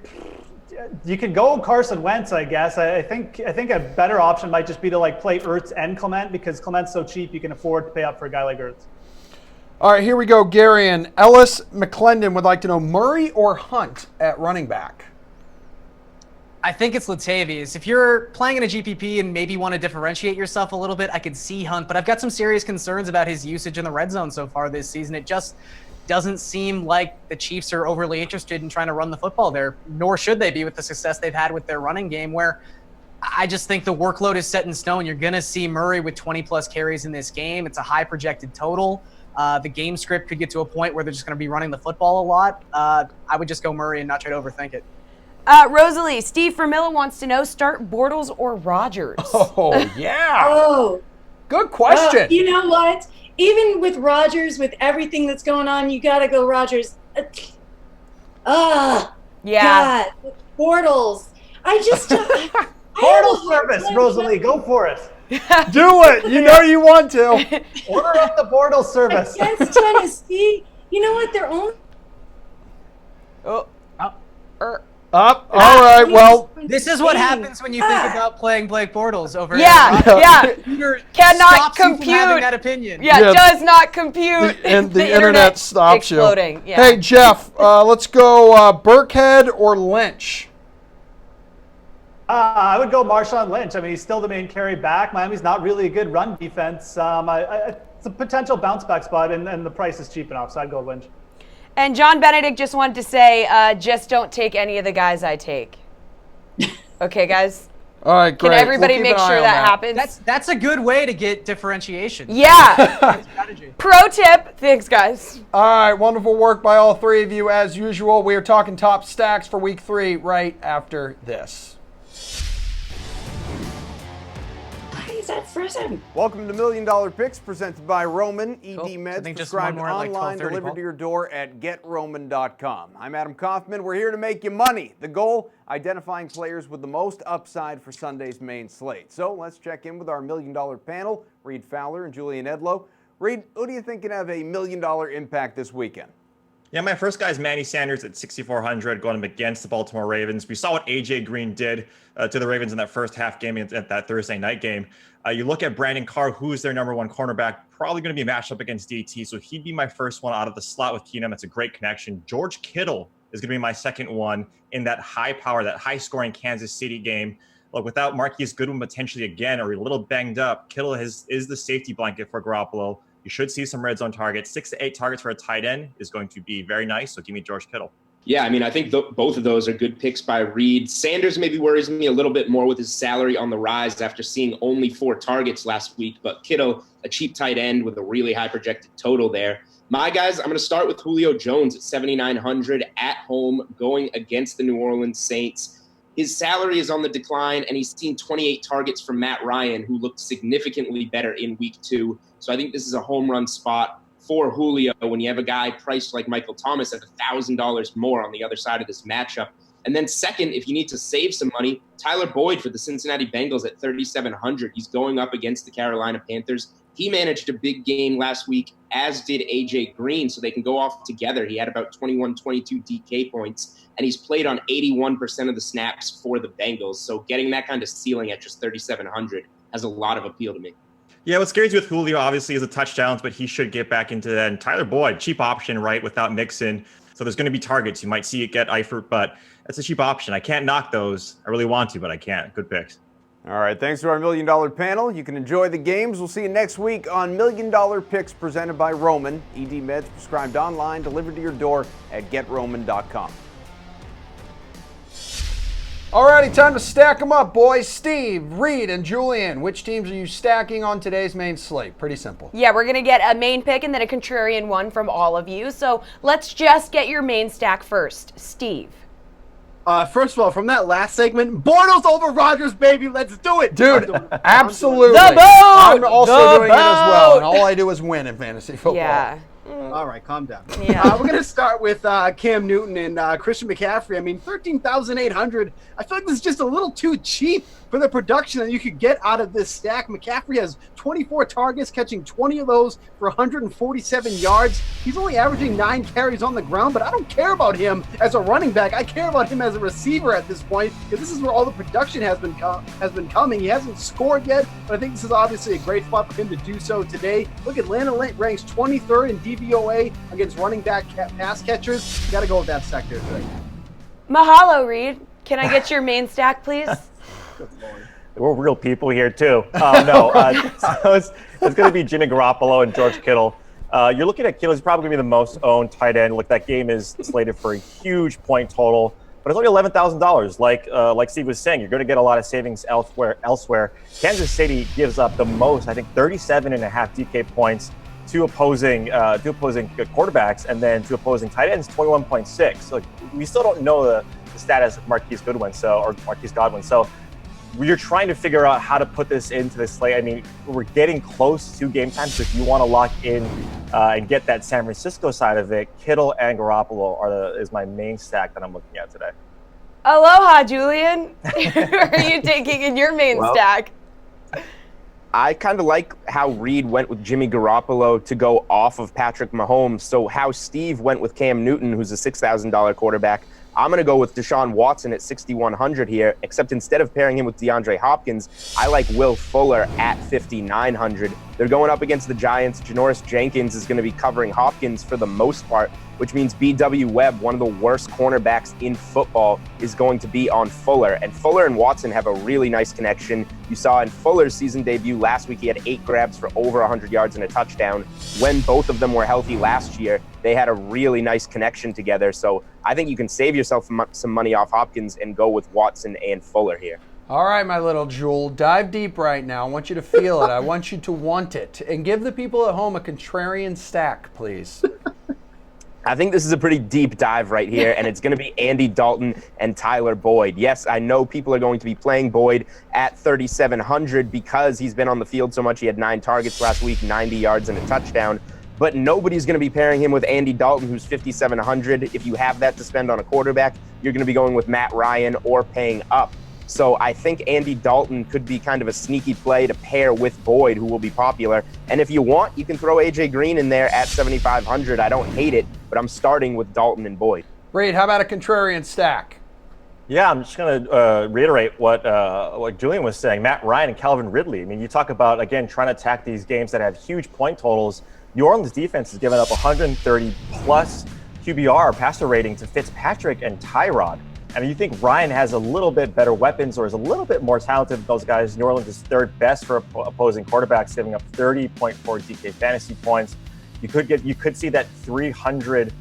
you could go Carson Wentz, I guess. I think a better option might just be to like play Ertz and Clement because Clement's so cheap you can afford to pay up for a guy like Ertz. All right, here we go, Garion. Ellis McClendon would like to know Murray or Hunt at running back. I think it's Latavius. If you're playing in a GPP and maybe want to differentiate yourself a little bit, I could see Hunt, but I've got some serious concerns about his usage in the red zone so far this season. It just doesn't seem like the Chiefs are overly interested in trying to run the football there, nor should they be with the success they've had with their running game, where I just think the workload is set in stone. You're going to see Murray with 20-plus carries in this game. It's a high projected total. The game script could get to a point where they're just going to be running the football a lot. I would just go Murray and not try to overthink it. Rosalie, Steve Vermilla wants to know, start Bortles or Rodgers? Oh, yeah. Oh. Good question. You know what? Even with Rodgers, with everything that's going on, you got to go Rodgers. Yeah. God, Bortles. I just... Portal service, Rosalie, go for it. Do it. You know you want to. Order up the Bortles service. Against Tennessee, you know what? They're only... Up. All right. Well, this is what happens when you think about playing Blake Bortles over. Computer cannot compute. From having that opinion. Does not compute. And the internet stops exploding. you. Hey, Jeff, let's go Burkhead or Lynch. I would go Marshawn Lynch. I mean, he's still the main carry back. Miami's not really a good run defense. It's a potential bounce back spot, and the price is cheap enough, so I'd go Lynch. And John Benedict just wanted to say, just don't take any of the guys I take. Okay, guys? All right, great. Can everybody make sure that happens? That's a good way to get differentiation. Yeah. Pro tip. Thanks, guys. All right, wonderful work by all 3 of you. As usual, we are talking top stacks for week 3 right after this. Welcome to $1 Million Picks, presented by Roman. ED Meds, prescribed online, delivered to your door at GetRoman.com. I'm Adam Kaufman. We're here to make you money. The goal, identifying players with the most upside for Sunday's main slate. So let's check in with our $1 Million panel, Reed Fowler and Julian Edlow. Reed, who do you think can have a $1 million impact this weekend? Yeah, my first guy is Manny Sanders at 6,400 going up against the Baltimore Ravens. We saw what A.J. Green did to the Ravens in that first half game at that Thursday night game. You look at Brandon Carr, who's their number 1 cornerback, probably going to be matched up against DT, so he'd be my first one out of the slot with Keenum. It's a great connection. George Kittle is going to be my second one in that high power, that high-scoring Kansas City game. Look, without Marquise Goodwin potentially again or a little banged up, Kittle is the safety blanket for Garoppolo. You should see some red zone targets. 6 to 8 targets for a tight end is going to be very nice. So give me George Kittle. Yeah, I mean, I think both of those are good picks by Reed. Sanders maybe worries me a little bit more with his salary on the rise after seeing only 4 targets last week. But Kittle, a cheap tight end with a really high projected total there. My guys, I'm going to start with Julio Jones at 7,900 at home going against the New Orleans Saints. His salary is on the decline, and he's seen 28 targets from Matt Ryan, who looked significantly better in week 2. So I think this is a home run spot for Julio when you have a guy priced like Michael Thomas at $1,000 more on the other side of this matchup. And then second, if you need to save some money, Tyler Boyd for the Cincinnati Bengals at 3,700. He's going up against the Carolina Panthers. He managed a big game last week, as did A.J. Green, so they can go off together. He had about 21, 22 DK points, and he's played on 81% of the snaps for the Bengals. So getting that kind of ceiling at just 3,700 has a lot of appeal to me. Yeah, what scares you with Julio obviously is the touchdowns, but he should get back into that. And Tyler Boyd, cheap option, right, without Mixon. So there's going to be targets. You might see it get Eifert, but that's a cheap option. I can't knock those. I really want to, but I can't. Good picks. All right, thanks to our $1 Million panel. You can enjoy the games. We'll see you next week on $1 Million Picks presented by Roman. ED meds prescribed online, delivered to your door at GetRoman.com. Alrighty, time to stack them up, boys. Steve, Reed, and Julian, which teams are you stacking on today's main slate? Pretty simple. Yeah, we're going to get a main pick and then a contrarian one from all of you. So let's just get your main stack first. Steve. First of all, from that last segment, Bortles over Rodgers, baby. Let's do it. Dude, absolutely. The boat! I'm also doing it as well, boat! and all I do is win in fantasy football. Yeah. All right, calm down. Yeah. We're going to start with Cam Newton and Christian McCaffrey. I mean, 13,800. I feel like this is just a little too cheap for the production that you could get out of this stack. McCaffrey has 24 targets, catching 20 of those for 147 yards. He's only averaging 9 carries on the ground, but I don't care about him as a running back. I care about him as a receiver at this point, because this is where all the production has been coming. He hasn't scored yet, but I think this is obviously a great spot for him to do so today. Look, Atlanta ranks 23rd in DVOA against running back pass catchers. You got to go with that stack there today. Mahalo, Reed. Can I get your main stack, please? We're real people here, too. So it's going to be Jimmy Garoppolo and George Kittle. You're looking at Kittle. He's probably going to be the most owned tight end. Look, that game is slated for a huge point total, but it's only $11,000. Like Steve was saying, you're going to get a lot of savings elsewhere. Kansas City gives up the most, I think, 37.5 DK points to opposing quarterbacks, and then to opposing tight ends, 21.6. So we still don't know the status of Marquise Godwin. So you're trying to figure out how to put this into the slate. I mean, we're getting close to game time, so if you want to lock in and get that San Francisco side of it, Kittle and Garoppolo is my main stack that I'm looking at today. Aloha, Julian. Who are you taking in your main stack? I kind of like how Reed went with Jimmy Garoppolo to go off of Patrick Mahomes. So how Steve went with Cam Newton, who's a $6,000 quarterback, I'm going to go with Deshaun Watson at 6,100 here, except instead of pairing him with DeAndre Hopkins, I like Will Fuller at 5,900. They're going up against the Giants. Janoris Jenkins is going to be covering Hopkins for the most part, which means B.W. Webb, one of the worst cornerbacks in football, is going to be on Fuller. And Fuller and Watson have a really nice connection. You saw in Fuller's season debut last week, he had 8 grabs for over 100 yards and a touchdown. When both of them were healthy last year, they had a really nice connection together. So I think you can save yourself some money off Hopkins and go with Watson and Fuller here. All right, my little Jewel, dive deep right now. I want you to feel it. I want you to want it. And give the people at home a contrarian stack, please. I think this is a pretty deep dive right here, and it's going to be Andy Dalton and Tyler Boyd. Yes, I know people are going to be playing Boyd at 3,700 because he's been on the field so much. He had 9 targets last week, 90 yards and a touchdown. But nobody's going to be pairing him with Andy Dalton, who's 5,700. If you have that to spend on a quarterback, you're going to be going with Matt Ryan or paying up. So I think Andy Dalton could be kind of a sneaky play to pair with Boyd, who will be popular. And if you want, you can throw A.J. Green in there at 7,500. I don't hate it, but I'm starting with Dalton and Boyd. Reed, how about a contrarian stack? Yeah, I'm just going to reiterate what Julian was saying. Matt Ryan and Calvin Ridley. I mean, you talk about, again, trying to attack these games that have huge point totals. New Orleans defense has given up 130-plus QBR passer rating to Fitzpatrick and Tyrod. I mean, you think Ryan has a little bit better weapons or is a little bit more talented than those guys. New Orleans is 3rd best for opposing quarterbacks, giving up 30.4 DK fantasy points. You could see that 300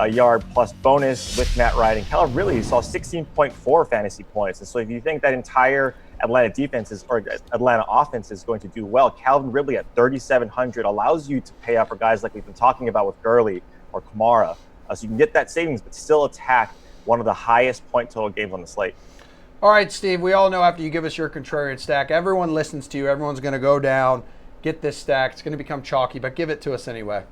yard plus bonus with Matt Ryan. And Calvin Ridley saw 16.4 fantasy points. And so if you think that entire Atlanta defense or Atlanta offense is going to do well, Calvin Ridley at 3,700 allows you to pay up for guys like we've been talking about with Gurley or Kamara. So you can get that savings, but still attack one of the highest point total games on the slate. All right, Steve, we all know after you give us your contrarian stack, everyone listens to you. Everyone's going to go down, get this stack. It's going to become chalky, but give it to us anyway.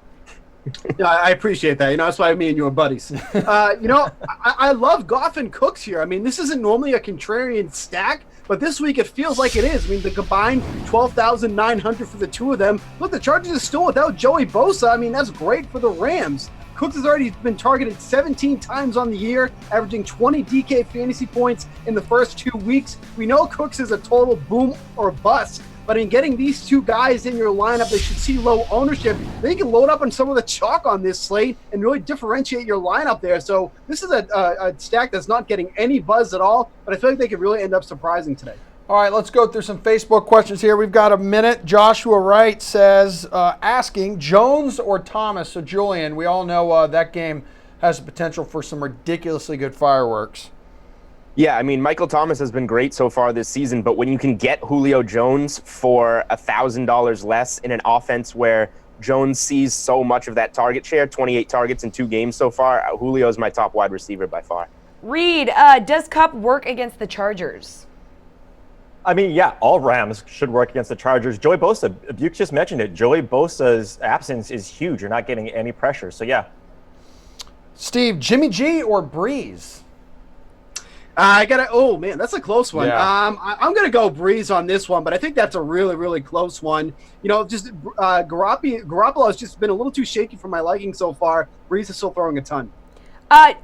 Yeah, I appreciate that. That's why me and you are buddies. I love Goff and Cooks here. I mean, this isn't normally a contrarian stack, but this week it feels like it is. I mean, the combined 12,900 for the two of them. Look, the Chargers are still without Joey Bosa. I mean, that's great for the Rams. Cooks has already been targeted 17 times on the year, averaging 20 DK fantasy points in the first 2 weeks. We know Cooks is a total boom or bust, but in getting these two guys in your lineup, they should see low ownership. They can load up on some of the chalk on this slate and really differentiate your lineup there. So this is a stack that's not getting any buzz at all, but I feel like they could really end up surprising today. All right, let's go through some Facebook questions here. We've got a minute. Joshua Wright says, asking Jones or Thomas. So, Julian, we all know that game has the potential for some ridiculously good fireworks. Yeah, I mean, Michael Thomas has been great so far this season, but when you can get Julio Jones for $1,000 less in an offense where Jones sees so much of that target share, 28 targets in 2 games so far, Julio is my top wide receiver by far. Reed, does Kupp work against the Chargers? I mean, yeah, all Rams should work against the Chargers. Joey Bosa, Buke just mentioned it. Joey Bosa's absence is huge. You're not getting any pressure. So, yeah. Steve, Jimmy G or Breeze? Oh man, that's a close one. Yeah. I'm gonna go Breeze on this one, but I think that's a really, really close one. Garoppolo has just been a little too shaky for my liking so far. Breeze is still throwing a ton.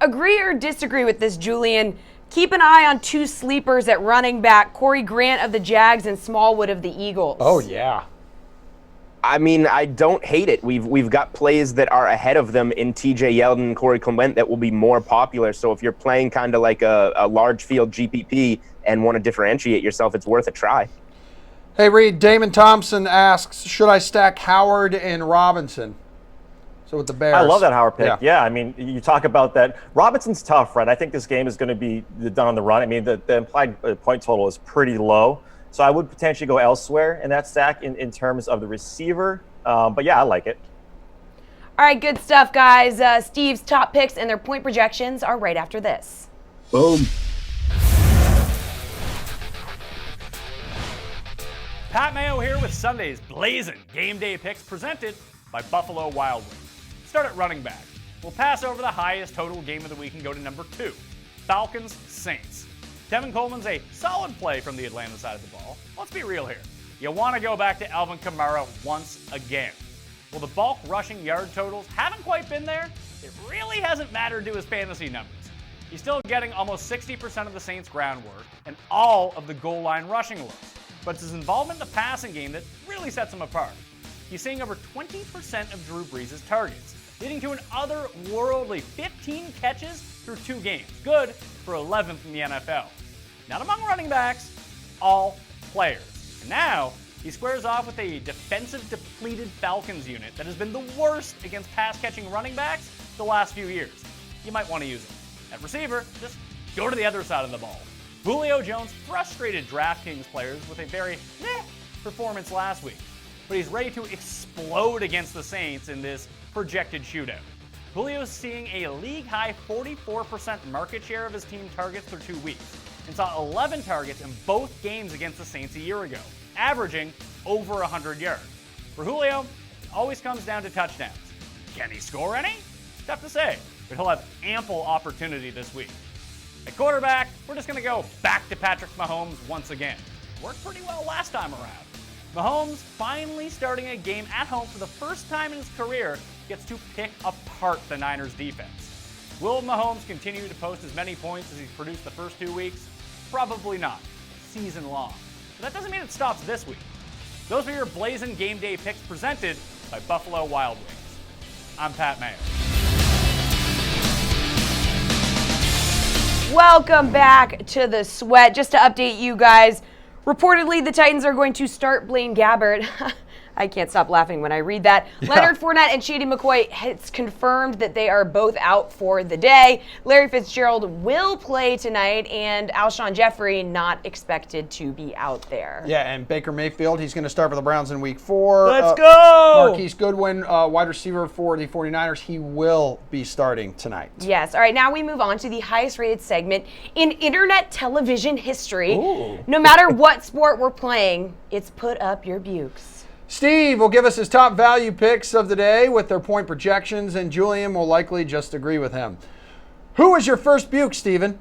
Agree or disagree with this, Julian? Keep an eye on 2 sleepers at running back, Corey Grant of the Jags and Smallwood of the Eagles. Oh, yeah. I mean, I don't hate it. We've got plays that are ahead of them in TJ Yeldon and Corey Clement that will be more popular. So if you're playing kind of like a large field GPP and want to differentiate yourself, it's worth a try. Hey, Reed, Damon Thompson asks, should I stack Howard and Robinson? So with the Bears. I love that Howard pick. Yeah, I mean, you talk about that. Robinson's tough, right? I think this game is going to be done on the run. I mean, the implied point total is pretty low. So I would potentially go elsewhere in that stack in terms of the receiver. But yeah, I like it. All right, good stuff, guys. Steve's top picks and their point projections are right after this. Boom. Pat Mayo here with Sunday's blazing game day picks presented by Buffalo Wild Wings. Start at running back. We'll pass over the highest total game of the week and go to number 2, Falcons Saints. Tevin Coleman's a solid play from the Atlanta side of the ball. Let's be real here. You want to go back to Alvin Kamara once again. Well, the bulk rushing yard totals haven't quite been there. It really hasn't mattered to his fantasy numbers. He's still getting almost 60% of the Saints' groundwork and all of the goal line rushing looks. But it's his involvement in the passing game that really sets him apart. He's seeing over 20% of Drew Brees' targets, leading to an otherworldly 15 catches through 2 games. Good for 11th in the NFL. Not among running backs, all players. And now, he squares off with a defensive depleted Falcons unit that has been the worst against pass-catching running backs the last few years. You might want to use it. At receiver, just go to the other side of the ball. Julio Jones frustrated DraftKings players with a very performance last week, but he's ready to explode against the Saints in this projected shootout. Julio's seeing a league-high 44% market share of his team targets through 2 weeks and saw 11 targets in both games against the Saints a year ago, averaging over 100 yards. For Julio, it always comes down to touchdowns. Can he score any? Tough to say, but he'll have ample opportunity this week. At quarterback, we're just going to go back to Patrick Mahomes once again. Worked pretty well last time around. Mahomes, finally starting a game at home for the first time in his career, gets to pick apart the Niners defense. Will Mahomes continue to post as many points as he's produced the first 2 weeks? Probably not, season long. But that doesn't mean it stops this week. Those are your blazing game day picks presented by Buffalo Wild Wings. I'm Pat Mayo. Welcome back to the Sweat. Just to update you guys, reportedly the Titans are going to start Blaine Gabbert. I can't stop laughing when I read that. Yeah. Leonard Fournette and Shady McCoy, it's confirmed that they are both out for the day. Larry Fitzgerald will play tonight, and Alshon Jeffrey not expected to be out there. Yeah, and Baker Mayfield, he's going to start for the Browns in week 4. Let's go! Marquise Goodwin, wide receiver for the 49ers, he will be starting tonight. Yes. All right, now we move on to the highest rated segment in internet television history. Ooh. No matter what sport we're playing, it's Put Up Your Bukes. Steve will give us his top value picks of the day with their point projections, and Julian will likely just agree with him. Who is your first buke, Steven?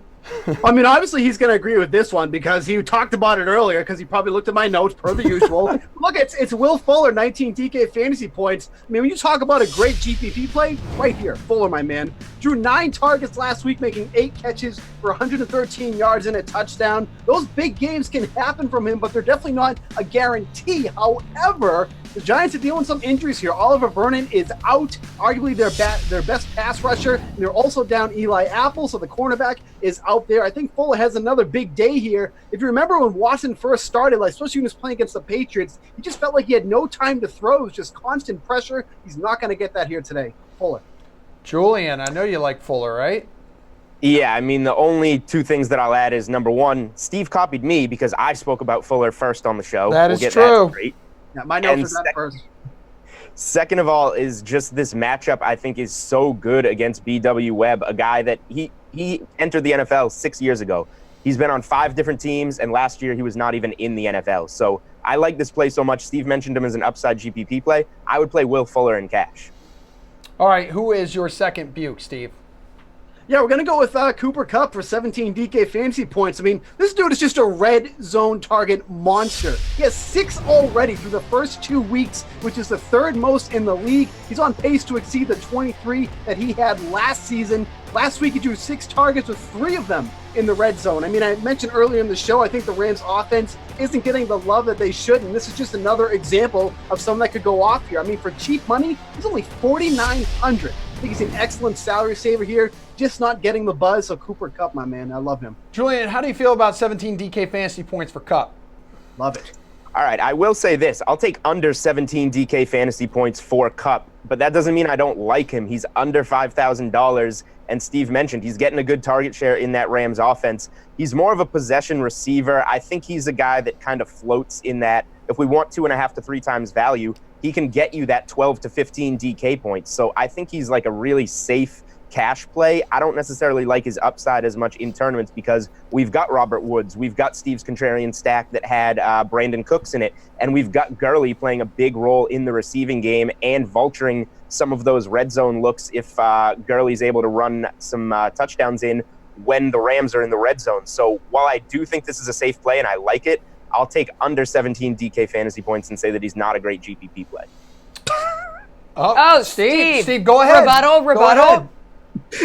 I mean, obviously he's going to agree with this one because he talked about it earlier because he probably looked at my notes per the usual. Look, it's Will Fuller, 19 DK fantasy points. I mean, when you talk about a great GPP play, right here, Fuller, my man. Drew 9 targets last week, making 8 catches for 113 yards and a touchdown. Those big games can happen from him, but they're definitely not a guarantee. However, the Giants are dealing with some injuries here. Oliver Vernon is out, arguably their best pass rusher. And they're also down Eli Apple, so the cornerback is out there. I think Fuller has another big day here. If you remember when Watson first started, especially when he was playing against the Patriots, he just felt like he had no time to throw. It was just constant pressure. He's not going to get that here today. Fuller. Julian, I know you like Fuller, right? Yeah, I mean, the only 2 things that I'll add is, number 1, Steve copied me because I spoke about Fuller first on the show. That is true. Yeah, my notes are that first. Second of all is just this matchup I think is so good against B.W. Webb, a guy that he entered the NFL 6 years ago. He's been on 5 different teams, and last year he was not even in the NFL. So I like this play so much. Steve mentioned him as an upside GPP play. I would play Will Fuller in cash. All right, who is your second buke, Steve? Yeah, we're going to go with Cooper Kupp for 17 DK fantasy points. I mean, this dude is just a red zone target monster. He has 6 already through the first 2 weeks, which is the 3rd most in the league. He's on pace to exceed the 23 that he had last season. Last week, he drew 6 targets with 3 of them in the red zone. I mean, I mentioned earlier in the show, I think the Rams offense isn't getting the love that they should, and this is just another example of someone that could go off here. I mean, for cheap money, he's only $4,900. I think he's an excellent salary saver here, just not getting the buzz. So Cooper Kupp, my man, I love him. Julian, how do you feel about 17 DK fantasy points for Kupp? Love it. All right, I will say this. I'll take under 17 DK fantasy points for Kupp, but that doesn't mean I don't like him. He's under $5,000, and Steve mentioned he's getting a good target share in that Rams offense. He's more of a possession receiver. I think he's a guy that kind of floats in that if we want 2.5 to 3 times value, he can get you that 12 to 15 DK points. So I think he's like a really safe cash play. I don't necessarily like his upside as much in tournaments because we've got Robert Woods, we've got Steve's contrarian stack that had Brandon Cooks in it, and we've got Gurley playing a big role in the receiving game and vulturing some of those red zone looks if Gurley's able to run some touchdowns in when the Rams are in the red zone. So while I do think this is a safe play and I like it, I'll take under 17 DK fantasy points and say that he's not a great GPP play. Oh, Steve. Steve, go ahead. Rebuttal.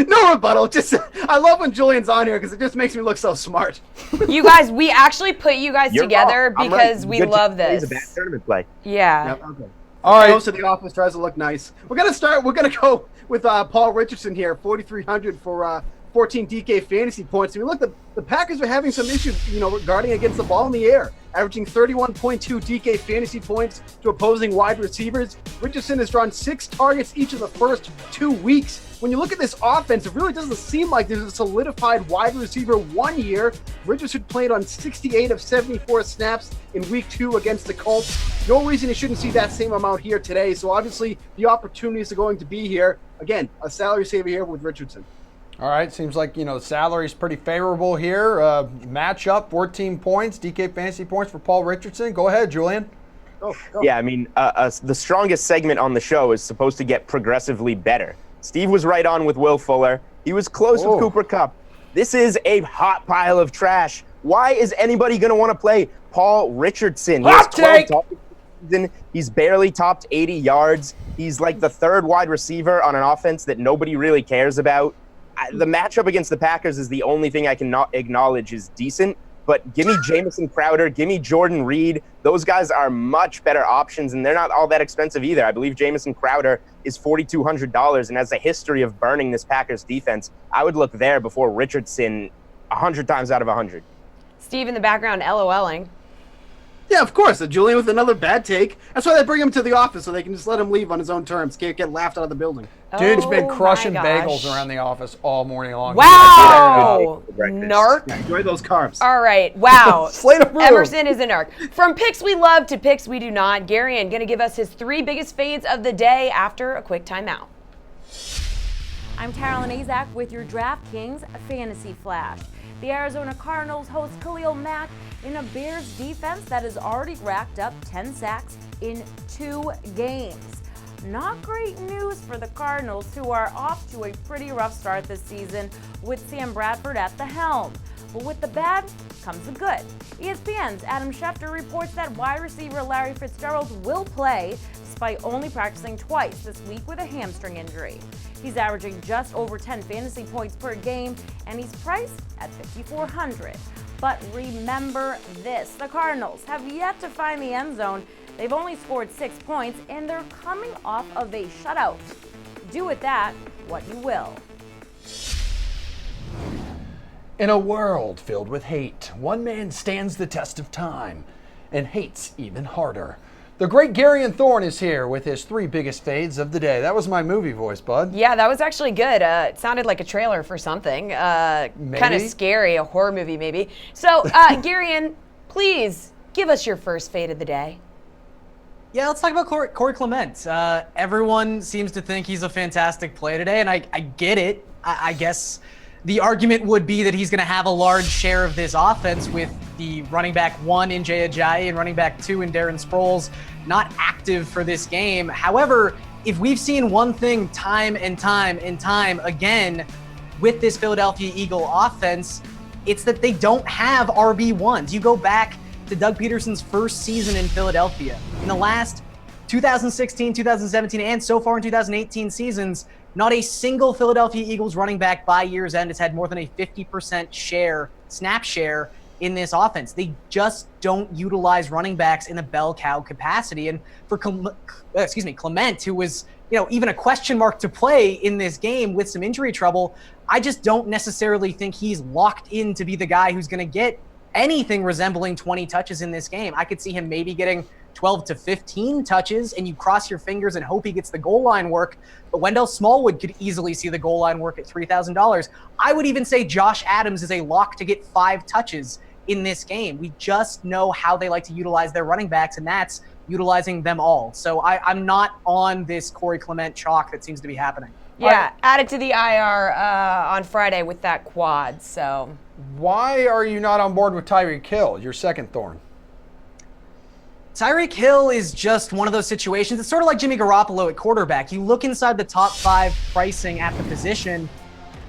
No rebuttal. Just I love when Julian's on here because it just makes me look so smart. You guys, we actually put you guys You're together wrong. because we love this. He's a bad tournament play. Yeah. Yep, okay. All right. Goes to the office, tries to look nice. We're gonna go with Paul Richardson here, 4,300 for 14 DK fantasy points. I mean, look, the Packers are having some issues, regarding against the ball in the air, averaging 31.2 DK fantasy points to opposing wide receivers. Richardson has drawn 6 targets each of the first 2 weeks. When you look at this offense, it really doesn't seem like there's a solidified wide receiver 1 year. Richardson played on 68 of 74 snaps in week 2 against the Colts. No reason he shouldn't see that same amount here today. So obviously the opportunities are going to be here. Again, a salary saver here with Richardson. All right, seems like, the salary's pretty favorable here. Matchup, 14 points, DK fantasy points for Paul Richardson. Go ahead, Julian. Go. Yeah, I mean, the strongest segment on the show is supposed to get progressively better. Steve was right on with Will Fuller. He was close with Cooper Kupp. This is a hot pile of trash. Why is anybody going to want to play Paul Richardson? He has 12 targets this season. He's barely topped 80 yards. He's like the 3rd wide receiver on an offense that nobody really cares about. The matchup against the Packers is the only thing I can not acknowledge is decent, but give me Jamison Crowder, give me Jordan Reed. Those guys are much better options, and they're not all that expensive either. I believe Jamison Crowder is $4,200 and has a history of burning this Packers defense. I would look there before Richardson 100 times out of 100. Steve in the background LOLing. Yeah, of course. Julian with another bad take. That's why they bring him to the office so they can just let him leave on his own terms. Can't get laughed out of the building. Dude's been Oh crushing my bagels gosh. around the office all morning long. Wow. Narc. Yeah, enjoy those carbs. All right. Wow. Slate approved. Emerson is a narc. From picks we love to picks we do not, Garion going to give us his 3 biggest fades of the day after a quick timeout. I'm Carolyn Azak with your DraftKings Fantasy Flash. The Arizona Cardinals host Khalil Mack in a Bears defense that has already racked up 10 sacks in 2 games. Not great news for the Cardinals, who are off to a pretty rough start this season with Sam Bradford at the helm. But with the bad comes the good. ESPN's Adam Schefter reports that wide receiver Larry Fitzgerald will play despite only practicing twice this week with a hamstring injury. He's averaging just over 10 fantasy points per game, and he's priced at $5,400. But remember this, the Cardinals have yet to find the end zone. They've only scored 6 points, and they're coming off of a shutout. Do with that what you will. In a world filled with hate, one man stands the test of time and hates even harder. The great Garion Thorne is here with his 3 biggest fades of the day. That was my movie voice, bud. Yeah, that was actually good. It sounded like a trailer for something. Kind of scary, a horror movie maybe. So, Garion, please give us your first fade of the day. Yeah, let's talk about Corey Clement. Everyone seems to think he's a fantastic play today, and I get it. I guess the argument would be that he's going to have a large share of this offense with the running back 1 in Jay Ajayi and running back 2 in Darren Sproles not active for this game. However, if we've seen one thing time and time and time again with this Philadelphia Eagle offense, it's that they don't have RB1s. You go back to Doug Peterson's first season in Philadelphia. In the last 2016, 2017, and so far in 2018 seasons, not a single Philadelphia Eagles running back by year's end has had more than a 50% snap share in this offense. They just don't utilize running backs in a bell cow capacity. And for Clement, who was, even a question mark to play in this game with some injury trouble, I just don't necessarily think he's locked in to be the guy who's going to get anything resembling 20 touches in this game. I could see him maybe getting 12 to 15 touches, and you cross your fingers and hope he gets the goal line work. But Wendell Smallwood could easily see the goal line work at $3,000. I would even say Josh Adams is a lock to get 5 touches in this game. We just know how they like to utilize their running backs, and that's utilizing them all. So I'm not on this Corey Clement chalk that seems to be happening. Yeah, added to the IR on Friday with that quad. So why are you not on board with Tyreek Hill, your second thorn? Tyreek Hill is just one of those situations. It's sort of like Jimmy Garoppolo at quarterback. You look inside the top 5 pricing at the position,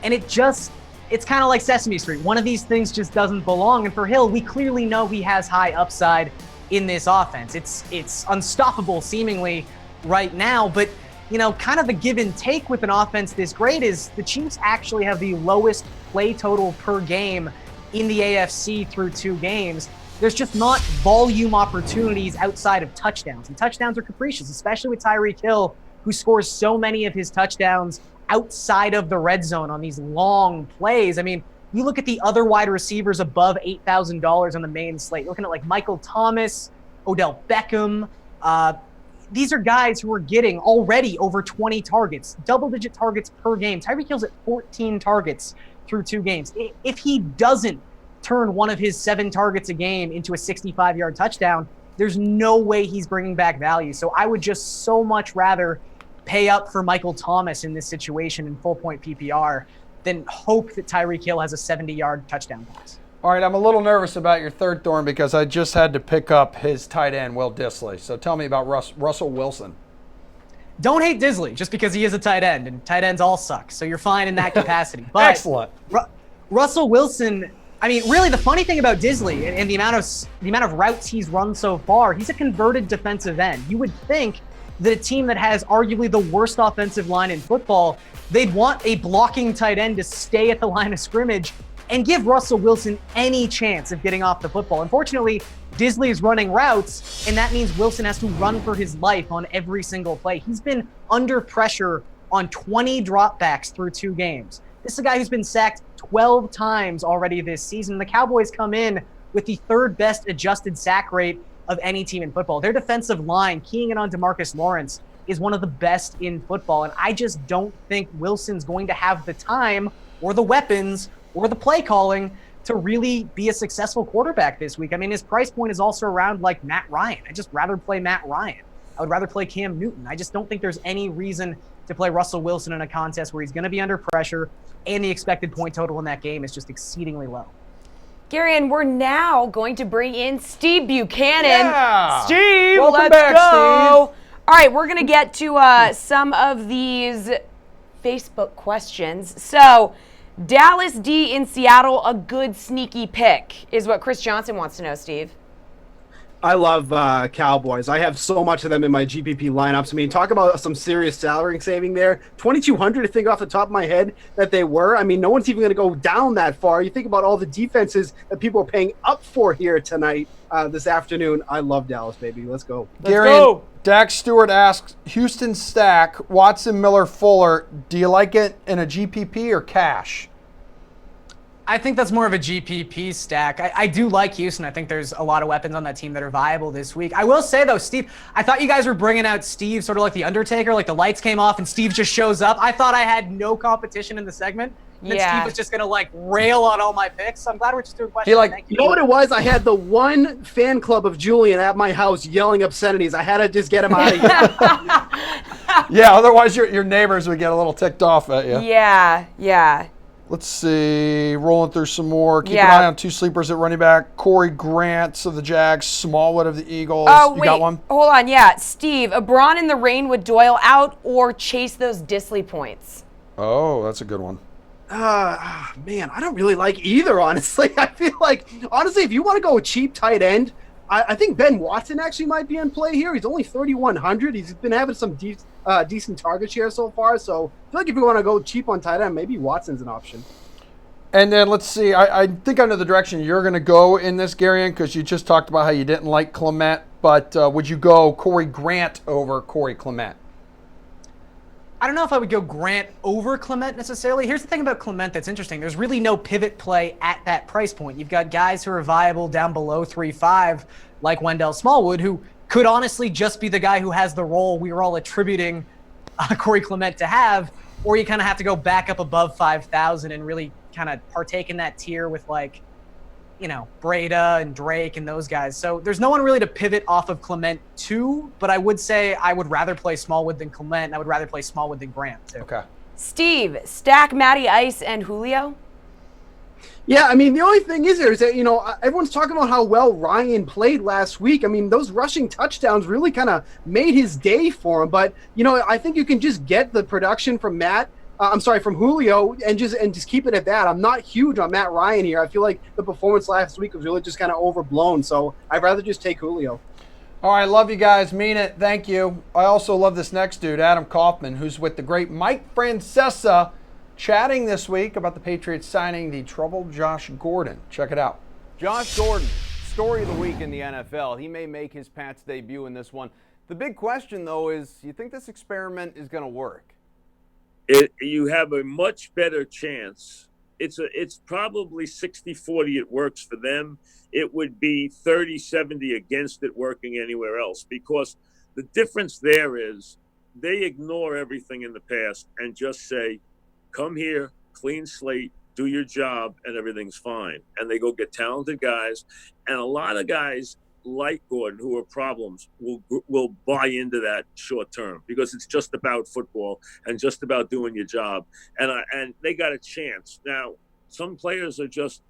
and it's kind of like Sesame Street. One of these things just doesn't belong. And for Hill, we clearly know he has high upside in this offense. It's unstoppable seemingly right now, but kind of the give and take with an offense this great is the Chiefs actually have the lowest play total per game in the AFC through 2 games. There's just not volume opportunities outside of touchdowns. And touchdowns are capricious, especially with Tyreek Hill, who scores so many of his touchdowns outside of the red zone on these long plays. I mean, you look at the other wide receivers above $8,000 on the main slate. You're looking at like Michael Thomas, Odell Beckham. These are guys who are getting already over 20 targets, double-digit targets per game. Tyreek Hill's at 14 targets through 2 games. If he doesn't turn one of his 7 targets a game into a 65-yard touchdown, there's no way he's bringing back value. So I would just so much rather pay up for Michael Thomas in this situation in full-point PPR than hope that Tyreek Hill has a 70-yard touchdown pass. All right, I'm a little nervous about your third thorn because I just had to pick up his tight end, Will Dissly. So tell me about Russell Wilson. Don't hate Dissly just because he is a tight end, and tight ends all suck. So you're fine in that capacity. But excellent. Russell Wilson, I mean, really the funny thing about Dissly and the amount of routes he's run so far, he's a converted defensive end. You would think that a team that has arguably the worst offensive line in football, they'd want a blocking tight end to stay at the line of scrimmage and give Russell Wilson any chance of getting off the football. Unfortunately, Dissly is running routes, and that means Wilson has to run for his life on every single play. He's been under pressure on 20 dropbacks through 2 games. This is a guy who's been sacked 12 times already this season. The Cowboys come in with the 3rd best adjusted sack rate of any team in football. Their defensive line, keying it on DeMarcus Lawrence, is one of the best in football, and I just don't think Wilson's going to have the time or the weapons or the play calling to really be a successful quarterback this week. I mean, his price point is also around like Matt Ryan. I'd just rather play Matt Ryan. I would rather play Cam Newton. I just don't think there's any reason to to play Russell Wilson in a contest where he's going to be under pressure and the expected point total in that game is just exceedingly low. Gary, and we're now going to bring in Steve Buchanan. Yeah. Steve, Welcome let's back, go. Steve. All right, we're going to get to some of these Facebook questions. So, Dallas D in Seattle, a good sneaky pick, is what Chris Johnson wants to know, Steve. I love Cowboys. I have so much of them in my GPP lineups. I mean, talk about some serious salary saving there. 2,200, I think, off the top of my head that they were. I mean, no one's even going to go down that far. You think about all the defenses that people are paying up for here tonight, this afternoon. I love Dallas, baby. Let's go. Gary, Dax Stewart asks, Houston stack, Watson, Miller, Fuller. Do you like it in a GPP or cash? I think that's more of a GPP stack. I do like Houston. I think there's a lot of weapons on that team that are viable this week. I will say, though, Steve, I thought you guys were bringing out Steve sort of like the Undertaker, like the lights came off and Steve just shows up. I thought I had no competition in the segment. And then Steve was just going to, like, rail on all my picks. So I'm glad we're just doing questions. Thank you. You know what it was? I had the one fan club of Julian at my house yelling obscenities. I had to just get him out of here. Yeah, otherwise your neighbors would get a little ticked off at you. Yeah. Let's see. Rolling through some more. Keep an eye on two sleepers at running back. Corey Grant of the Jags, Smallwood of the Eagles. Oh, you wait. got one? Hold on. Yeah. Steve, a Braun in the rain with Doyle out or chase those Disley points? Oh, that's a good one. Man, I don't really like either, honestly. I feel like, honestly, if you want to go a cheap tight end, I think Ben Watson actually might be in play here. He's only 3,100. He's been having some decent target share so far. So I feel like if you want to go cheap on tight end, maybe Watson's an option. And then let's see. I think I know the direction you're going to go in this, Garion, because you just talked about how you didn't like Clement. But would you go Corey Grant over Corey Clement? I don't know if I would go Grant over Clement necessarily. Here's the thing about Clement that's interesting. There's really no pivot play at that price point. You've got guys who are viable down below 3.5, like Wendell Smallwood, who could honestly just be the guy who has the role we were all attributing Corey Clement to have, or you kind of have to go back up above 5,000 and really kind of partake in that tier with, like, you know, Breda and Drake and those guys. So there's no one really to pivot off of Clement to, but I would say I would rather play Smallwood than Clement, and I would rather play Smallwood than Grant, too. Okay. Steve, stack Matty Ice and Julio? Yeah, I mean, the only thing is that, you know, everyone's talking about how well Ryan played last week. I mean, those rushing touchdowns really kind of made his day for him. But, you know, I think you can just get the production from from Julio and just keep it at that. I'm not huge on Matt Ryan here. I feel like the performance last week was really just kind of overblown. So I'd rather just take Julio. All right, love you guys. Mean it. Thank you. I also love this next dude, Adam Kaufman, who's with the great Mike Francesa, chatting this week about the Patriots signing the troubled Josh Gordon. Check it out. Josh Gordon, story of the week in the NFL. He may make his Pats debut in this one. The big question, though, is you think this experiment is going to work? You have a much better chance. It's probably 60-40 it works for them. It would be 30-70 against it working anywhere else, because the difference there is they ignore everything in the past and just say, come here, clean slate, do your job, and everything's fine. And they go get talented guys. And a lot of guys like Gordon, who are problems, will buy into that short term, because it's just about football and just about doing your job. And they got a chance. Now, some players are just,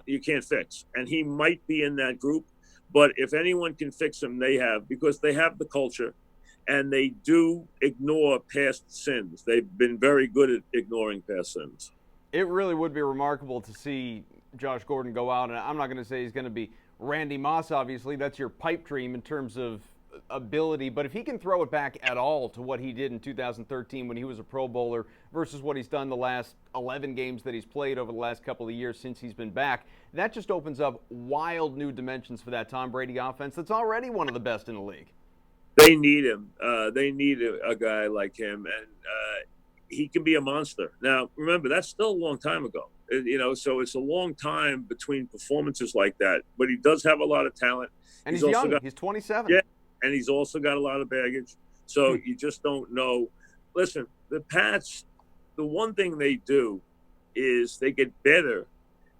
you can't fix. And he might be in that group. But if anyone can fix him, they have, because they have the culture. And they do ignore past sins. They've been very good at ignoring past sins. It really would be remarkable to see Josh Gordon go out. And I'm not going to say he's going to be Randy Moss, obviously. That's your pipe dream in terms of ability. But if he can throw it back at all to what he did in 2013 when he was a Pro Bowler versus what he's done the last 11 games that he's played over the last couple of years since he's been back, that just opens up wild new dimensions for that Tom Brady offense that's already one of the best in the league. They need him. They need a guy like him, and he can be a monster. Now, remember, that's still a long time ago. You know, so it's a long time between performances like that. But he does have a lot of talent. And he's young. He's 27. Yeah, and he's also got a lot of baggage. So you just don't know. Listen, the Pats, the one thing they do is they get better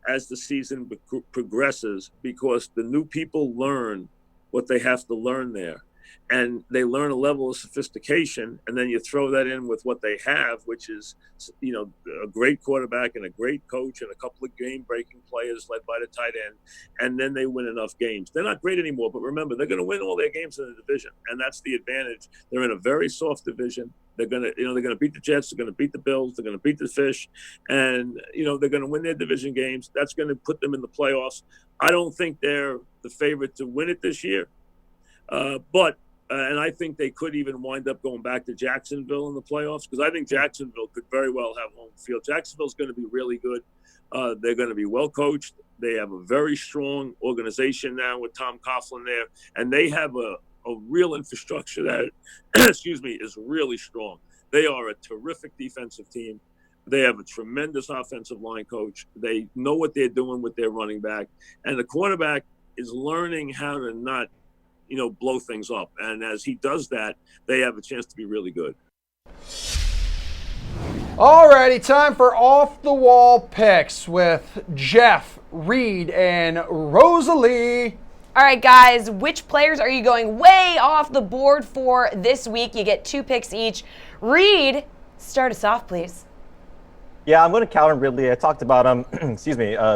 as the season progresses, because the new people learn what they have to learn there. and they learn a level of sophistication, and then you throw that in with what they have, which is, a great quarterback and a great coach and a couple of game-breaking players led by the tight end, and then they win enough games. They're not great anymore, but remember, they're going to win all their games in the division, and that's the advantage. They're in a very soft division. They're going to beat the Jets. They're going to beat the Bills. They're going to beat the Fish, and they're going to win their division games. That's going to put them in the playoffs. I don't think they're the favorite to win it this year, but I think they could even wind up going back to Jacksonville in the playoffs, because I think Jacksonville could very well have home field. Jacksonville's going to be really good. They're going to be well coached. They have a very strong organization now with Tom Coughlin there, and they have a real infrastructure that, is really strong. They are a terrific defensive team. They have a tremendous offensive line coach. They know what they're doing with their running back, and the quarterback is learning how to not, blow things up. And as he does that, they have a chance to be really good. Alrighty, time for off the wall picks with Geoff, Reed, and Rosalie. All right, guys, which players are you going way off the board for this week? You get 2 picks each. Reed, start us off, please. Yeah, I'm going to Calvin Ridley. I talked about him,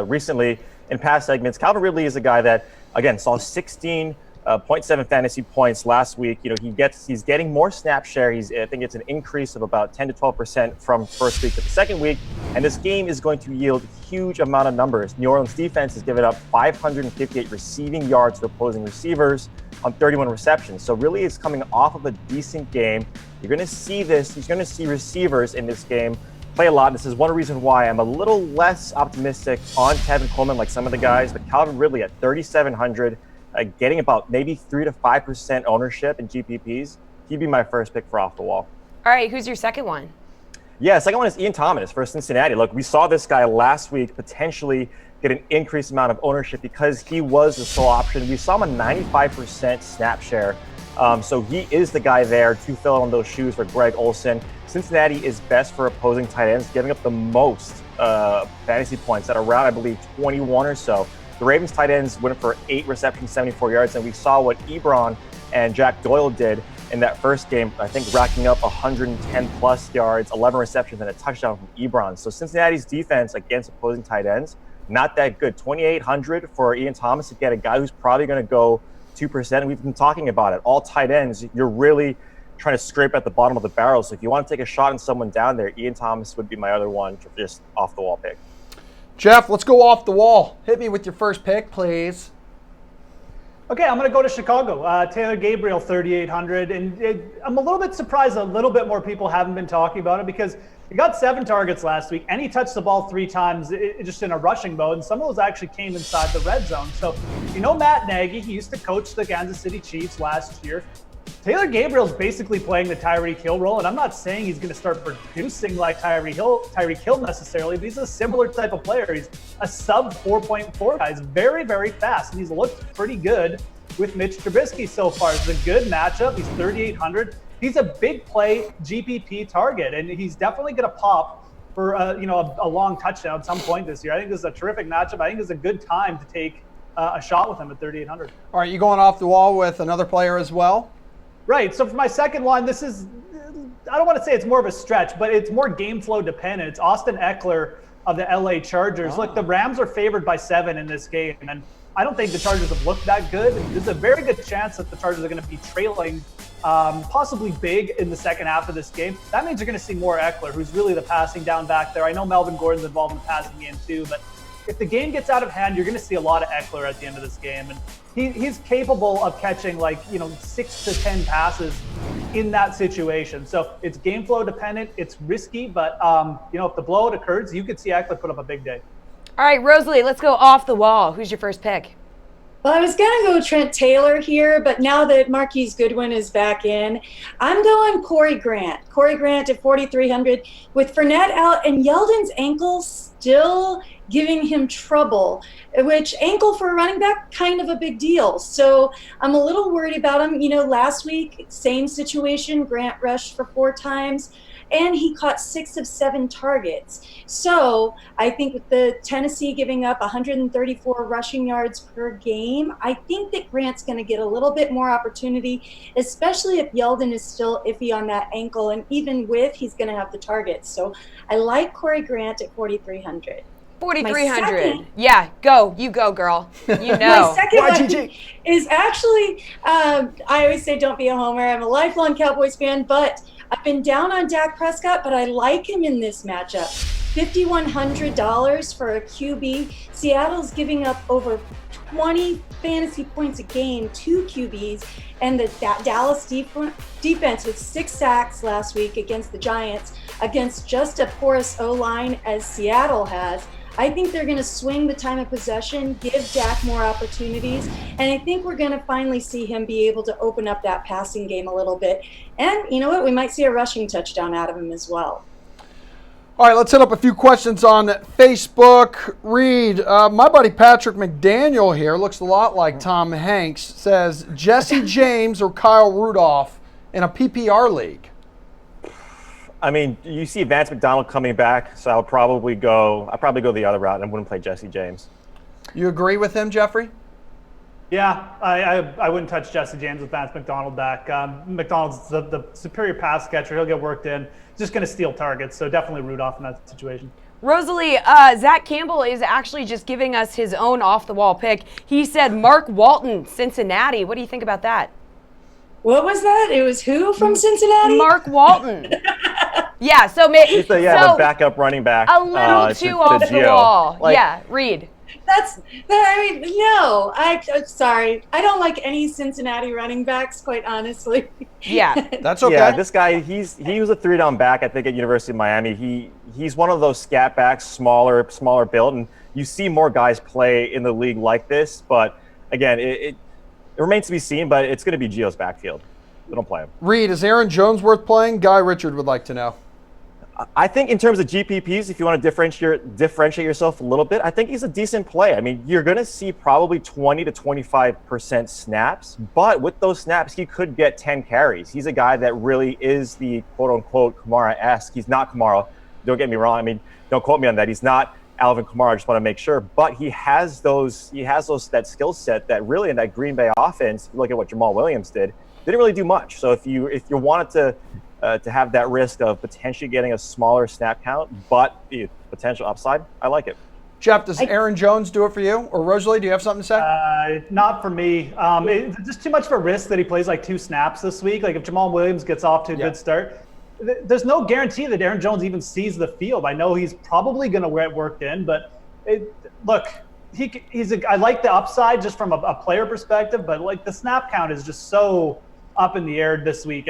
recently in past segments. Calvin Ridley is a guy that, again, saw 16.7 fantasy points last week. He's getting more snap share. I think it's an increase of about 10 to 12% from first week to the second week. And this game is going to yield a huge amount of numbers. New Orleans defense has given up 558 receiving yards to opposing receivers on 31 receptions. So really it's coming off of a decent game. You're going to see this. He's going to see receivers in this game play a lot. This is one reason why I'm a little less optimistic on Tevin Coleman like some of the guys, but Calvin Ridley at 3,700, getting about maybe 3 to 5% ownership in GPPs. He'd be my first pick for off the wall. All right, who's your second one? Yeah, second one is Ian Thomas for Cincinnati. Look, we saw this guy last week potentially get an increased amount of ownership because he was the sole option. We saw him a 95% snap share. So he is the guy there to fill in those shoes for Greg Olsen. Cincinnati is best for opposing tight ends, giving up the most fantasy points at around, I believe, 21 or so. The Ravens tight ends went for 8 receptions, 74 yards, and we saw what Ebron and Jack Doyle did in that first game, I think racking up 110 plus yards, 11 receptions, and a touchdown from Ebron. So Cincinnati's defense against opposing tight ends, not that good. 2,800 for Ian Thomas to get a guy who's probably going to go 2%. And we've been talking about it. All tight ends, you're really trying to scrape at the bottom of the barrel. So if you want to take a shot on someone down there, Ian Thomas would be my other one, just off the wall pick. Geoff, let's go off the wall. Hit me with your first pick, please. Okay, I'm going to go to Chicago. Taylor Gabriel, 3,800. And I'm a little bit surprised a little bit more people haven't been talking about it because he got 7 targets last week and he touched the ball 3 times just in a rushing mode. And some of those actually came inside the red zone. So, Matt Nagy, he used to coach the Kansas City Chiefs last year. Taylor Gabriel's basically playing the Tyreek Hill role, and I'm not saying he's going to start producing like Tyreek Hill necessarily, but he's a similar type of player. He's a sub 4.4 guy. He's very, very fast, and he's looked pretty good with Mitch Trubisky so far. It's a good matchup. He's 3,800. He's a big play GPP target, and he's definitely going to pop for a long touchdown at some point this year. I think this is a terrific matchup. I think it's a good time to take a shot with him at 3,800. All right, you going off the wall with another player as well? Right. So for my second one, this is, I don't want to say it's more of a stretch, but it's more game flow dependent. It's Austin Eckler of the LA Chargers. Look, the Rams are favored by 7 in this game, and I don't think the Chargers have looked that good. There's a very good chance that the Chargers are going to be trailing possibly big in the second half of this game. That means you're going to see more Eckler, who's really the passing down back there. I know Melvin Gordon's involved in the passing game too, but if the game gets out of hand, you're going to see a lot of Eckler at the end of this game. And he's capable of catching 6 to 10 passes in that situation. So it's game flow dependent. It's risky, but if the blowout occurs, you could see Eckler put up a big day. All right, Rosalie, let's go off the wall. Who's your first pick? Well, I was going to go Trent Taylor here, but now that Marquise Goodwin is back in, I'm going Corey Grant. Corey Grant at 4,300 with Fournette out and Yeldon's ankle still giving him trouble, which ankle for a running back, kind of a big deal. So I'm a little worried about him. Last week, same situation, Grant rushed for 4 times. and he caught 6 of 7 targets. So I think with the Tennessee giving up 134 rushing yards per game, I think that Grant's going to get a little bit more opportunity, especially if Yeldon is still iffy on that ankle, and even with, he's going to have the targets. So I like Corey Grant at 4,300. 4,300. Yeah, go. You go, girl. You know. My second one is actually, I always say don't be a homer. I'm a lifelong Cowboys fan, but I've been down on Dak Prescott, but I like him in this matchup. $5,100 for a QB. Seattle's giving up over 20 fantasy points a game to QBs, and the Dallas defense with 6 sacks last week against the Giants, against just a porous O-line as Seattle has. I think they're going to swing the time of possession, give Dak more opportunities, and I think we're going to finally see him be able to open up that passing game a little bit. And you know what? We might see a rushing touchdown out of him as well. All right, let's hit up a few questions on Facebook. Reed, my buddy Patrick McDaniel here, looks a lot like Tom Hanks, says Jesse James or Kyle Rudolph in a PPR league. I mean, you see Vance McDonald coming back, so I'll probably go the other route and wouldn't play Jesse James. You agree with him, Jeffrey? Yeah, I wouldn't touch Jesse James with Vance McDonald back. McDonald's the superior pass catcher. He'll get worked in. Just going to steal targets, so definitely Rudolph in that situation. Rosalie, Zach Campbell is actually just giving us his own off-the-wall pick. He said Mark Walton, Cincinnati. What do you think about that? What was that? It was who from Cincinnati? Mark Walton. Yeah, so maybe the backup running back. A little too off the wall. Yeah, Reed. No. I'm sorry. I don't like any Cincinnati running backs, quite honestly. Yeah, that's okay. Yeah, this guy, he was a 3-down back, I think, at University of Miami. He's one of those scat backs, smaller build, and you see more guys play in the league like this. But again, it remains to be seen. But it's going to be Gio's backfield. They don't play him. Reed, is Aaron Jones worth playing? Guy Richard would like to know. I think in terms of GPPs, if you want to differentiate yourself a little bit, I think he's a decent play. I mean, you're going to see probably 20 to 25% snaps, but with those snaps, he could get 10 carries. He's a guy that really is the quote-unquote Kamara-esque. He's not Kamara. Don't get me wrong. I mean, don't quote me on that. He's not Alvin Kamara. I just want to make sure. But he has that skill set that really in that Green Bay offense, if you look at what Jamal Williams did, didn't really do much. So if you wanted to have that risk of potentially getting a smaller snap count, but the potential upside, I like it. Jeff, does Aaron Jones do it for you? Or Rosalie, do you have something to say? Not for me. It's just too much of a risk that he plays like 2 snaps this week. Like if Jamal Williams gets off to a good start, there's no guarantee that Aaron Jones even sees the field. I know he's probably going to get worked in, but I like the upside just from a player perspective, but like the snap count is just so up in the air this week.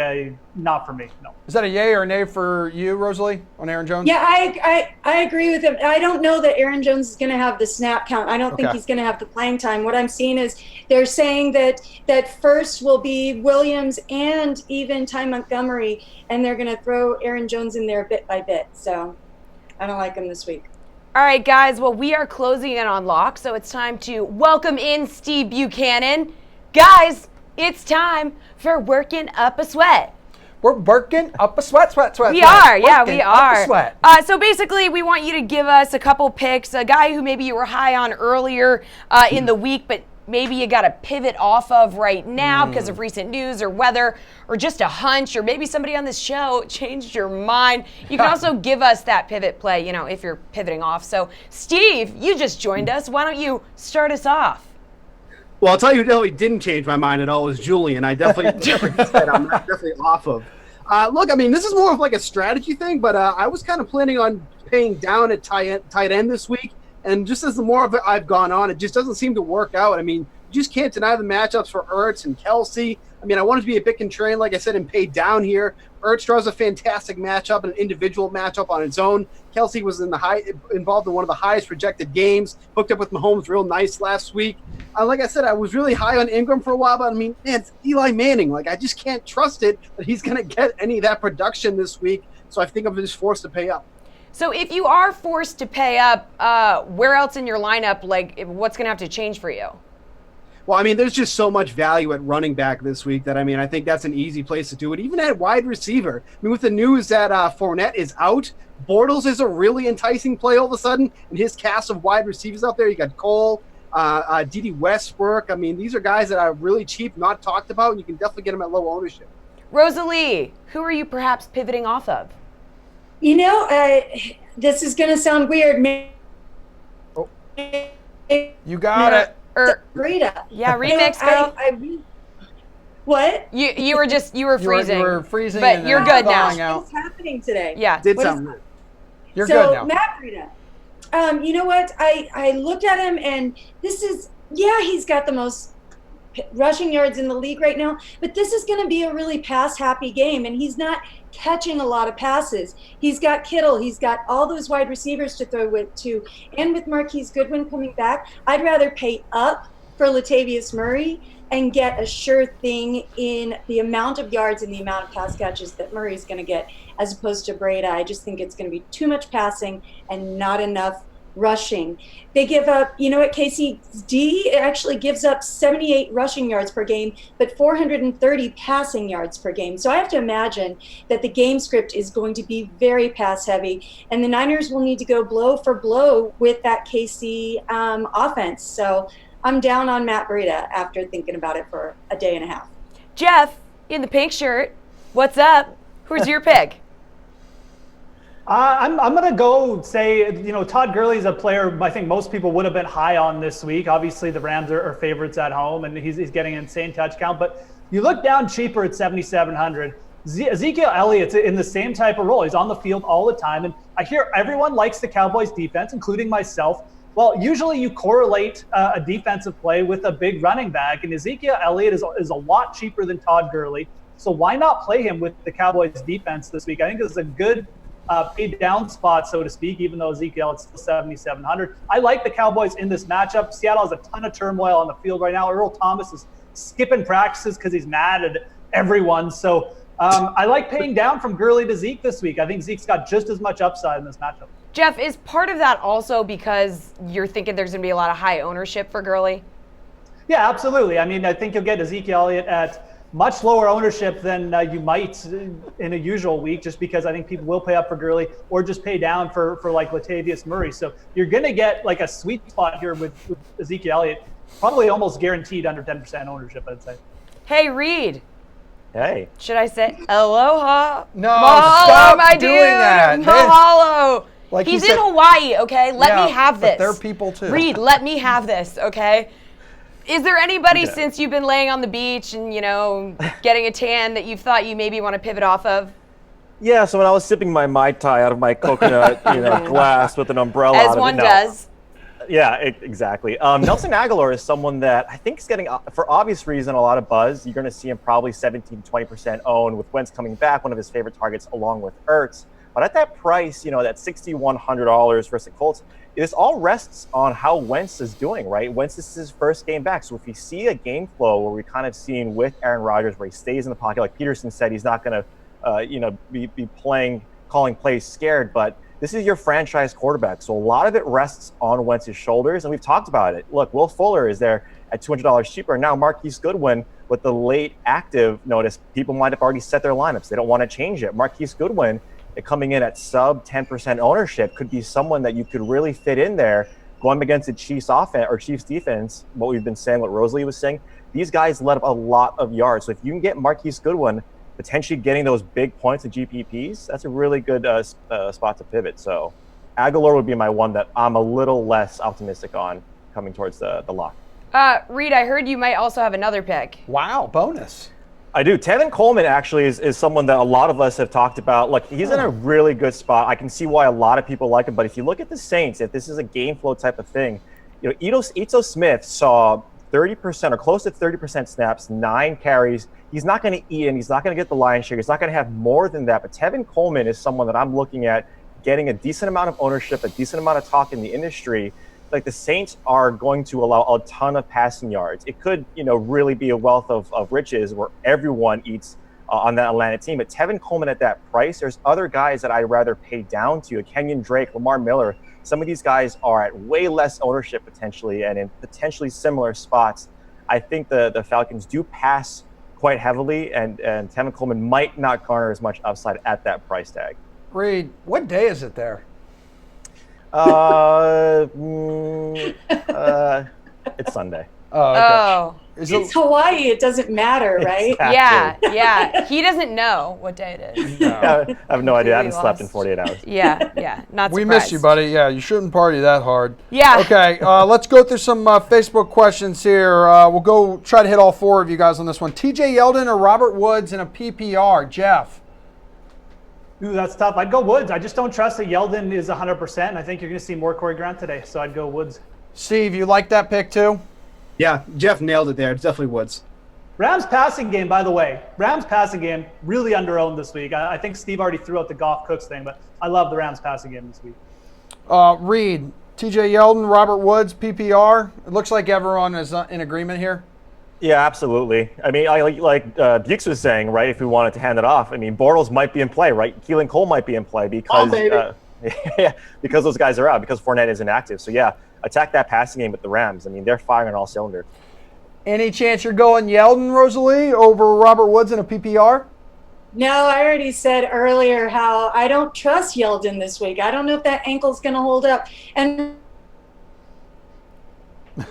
Not for me, no. Is that a yay or a nay for you, Rosalie, on Aaron Jones? Yeah, I agree with him. I don't know that Aaron Jones is going to have the snap count. I don't think he's going to have the playing time. What I'm seeing is they're saying that first will be Williams and even Ty Montgomery, and they're going to throw Aaron Jones in there bit by bit. So I don't like him this week. All right, guys. Well, we are closing in on lock, so it's time to welcome in Steve Buchanan. Guys, it's time for working up a sweat. We're working up a sweat. We are. So basically, we want you to give us a couple picks. A guy who maybe you were high on earlier in the week, but maybe you got to pivot off of right now because of recent news or weather or just a hunch, or maybe somebody on this show changed your mind. You can also give us that pivot play, if you're pivoting off. So, Steve, you just joined us. Why don't you start us off? Well, I'll tell you who didn't change my mind at all was Julian. I definitely said I'm definitely off of. Look, I mean, this is more of like a strategy thing, but I was kind of planning on paying down at tight end this week. And just as the more of it I've gone on, it just doesn't seem to work out. I mean, you just can't deny the matchups for Ertz and Kelsey. I mean, I wanted to be a bit contrarian, like I said, and pay down here. Ertz draws a fantastic matchup, an individual matchup on its own. Kelsey was involved in one of the highest projected games, hooked up with Mahomes real nice last week. Like I said, I was really high on Ingram for a while, but I mean, man, it's Eli Manning. Like, I just can't trust it that he's going to get any of that production this week. So I think I'm just forced to pay up. So if you are forced to pay up, where else in your lineup, like, what's going to have to change for you? Well, I mean, there's just so much value at running back this week that, I mean, I think that's an easy place to do it. Even at wide receiver. I mean, with the news that Fournette is out, Bortles is a really enticing play all of a sudden. And his cast of wide receivers out there, you got Cole, D.D. Westbrook. I mean, these are guys that are really cheap, not talked about, and you can definitely get them at low ownership. Rosalie, who are you perhaps pivoting off of? You know, this is going to sound weird. You got it. Rita. Yeah, remix, girl. What? You were freezing. You were freezing, but you're good now. What's happening today? Yeah. Did something. You're good now. So, Matt Breida. You know what? I looked at him, and he's got the most rushing yards in the league right now, but this is going to be a really pass-happy game, and he's not catching a lot of passes. He's got Kittle. He's got all those wide receivers to throw with, too. And with Marquise Goodwin coming back, I'd rather pay up for Latavius Murray and get a sure thing in the amount of yards and the amount of pass catches that Murray's going to get, as opposed to Breida. I just think it's going to be too much passing and not enough rushing. They give up, KCD actually gives up 78 rushing yards per game, but 430 passing yards per game. So I have to imagine that the game script is going to be very pass heavy, and the Niners will need to go blow for blow with that KC offense. So I'm down on Matt Breida after thinking about it for a day and a half. Geoff, in the pink shirt, what's up? Who's your pick? I'm going to go say, Todd Gurley is a player I think most people would have been high on this week. Obviously, the Rams are favorites at home, and he's getting an insane touch count. But you look down cheaper at 7,700. Ezekiel Elliott's in the same type of role. He's on the field all the time. And I hear everyone likes the Cowboys defense, including myself. Well, usually you correlate a defensive play with a big running back, and Ezekiel Elliott is a lot cheaper than Todd Gurley. So why not play him with the Cowboys defense this week? I think this is a good paid down spot, so to speak, even though Ezekiel is still 7,700. I like the Cowboys in this matchup. Seattle has a ton of turmoil on the field right now. Earl Thomas is skipping practices because he's mad at everyone. So I like paying down from Gurley to Zeke this week. I think Zeke's got just as much upside in this matchup. Geoff, is part of that also because you're thinking there's going to be a lot of high ownership for Gurley? Yeah, absolutely. I mean, I think you'll get Ezekiel Elliott at much lower ownership than you might in a usual week, just because I think people will pay up for Gurley or just pay down for like Latavius Murray. So you're going to get like a sweet spot here with Ezekiel Elliott, probably almost guaranteed under 10% ownership, I'd say. Hey, Reed. Hey. Should I say aloha? No, mahalo, stop my doing dude. that. Mahalo. Like He's he said, in Hawaii, okay? Let me have this. But they're people too. Reed, let me have this, okay? Is there anybody since you've been laying on the beach and, getting a tan that you've thought you maybe want to pivot off of? Yeah, so when I was sipping my Mai Tai out of my coconut glass with an umbrella As out of one it, does. Yeah, exactly. Nelson Aguilar is someone that I think is getting, for obvious reason, a lot of buzz. You're going to see him probably 17-20% owned with Wentz coming back, one of his favorite targets along with Ertz. But at that price, that $6,100 versus the Colts, this all rests on how Wentz is doing, right? Wentz is his first game back. So if you see a game flow where we're kind of seeing with Aaron Rodgers where he stays in the pocket, like Peterson said, he's not going to, be calling plays scared, but this is your franchise quarterback. So a lot of it rests on Wentz's shoulders, and we've talked about it. Look, Will Fuller is there at $200 cheaper. Now Marquise Goodwin, with the late active notice, people might have already set their lineups. They don't want to change it. Marquise Goodwin, coming in at sub 10% ownership, could be someone that you could really fit in there going against the Chiefs offense or Chiefs defense. What we've been saying, what Rosalie was saying, these guys let up a lot of yards. So if you can get Marquise Goodwin potentially getting those big points in GPPs, that's a really good spot to pivot. So Aguilar would be my one that I'm a little less optimistic on coming towards the lock. Reed, I heard you might also have another pick. Wow, bonus. I do. Tevin Coleman actually is someone that a lot of us have talked about. Look, he's in a really good spot. I can see why a lot of people like him. But if you look at the Saints, if this is a game flow type of thing, Ito Smith saw 30% or close to 30% snaps, 9 carries. He's not going to eat and he's not going to get the lion's share. He's not going to have more than that. But Tevin Coleman is someone that I'm looking at getting a decent amount of ownership, a decent amount of talk in the industry. Like the Saints are going to allow a ton of passing yards. It could, really be a wealth of riches where everyone eats on that Atlanta team. But Tevin Coleman at that price, there's other guys that I'd rather pay down to. Kenyon Drake, Lamar Miller. Some of these guys are at way less ownership potentially and in potentially similar spots I think the Falcons do pass quite heavily, and Tevin Coleman might not garner as much upside at that price tag. Reed, what day is it there? It's Sunday. Oh, okay. Oh. It's Hawaii. It doesn't matter, right? Exactly. Yeah. He doesn't know what day it is. I have no idea. I haven't slept in lost. 48 hours. Yeah. Not surprised. We miss you, buddy. Yeah, you shouldn't party that hard. Yeah. Okay, let's go through some Facebook questions here. We'll go try to hit all 4 of you guys on this one. TJ Yeldon or Robert Woods in a PPR? Jeff. Ooh, that's tough. I'd go Woods. I just don't trust that Yeldon is 100%, and I think you're going to see more Corey Grant today, so I'd go Woods. Steve, you like that pick too? Yeah, Jeff nailed it there. It's definitely Woods. Rams passing game, by the way. Rams passing game really under-owned this week. I think Steve already threw out the Goff Cooks thing, but I love the Rams passing game this week. Reed, TJ Yeldon, Robert Woods, PPR. It looks like everyone is in agreement here. Yeah, absolutely. I mean, like Bukes was saying, right, if we wanted to hand it off, I mean, Bortles might be in play, right? Keelan Cole might be in play because because those guys are out, because Fournette is inactive. So, yeah, attack that passing game with the Rams. I mean, they're firing on all cylinders. Any chance you're going Yeldon, Rosalie, over Robert Woods in a PPR? No, I already said earlier how I don't trust Yeldon this week. I don't know if that ankle's going to hold up. And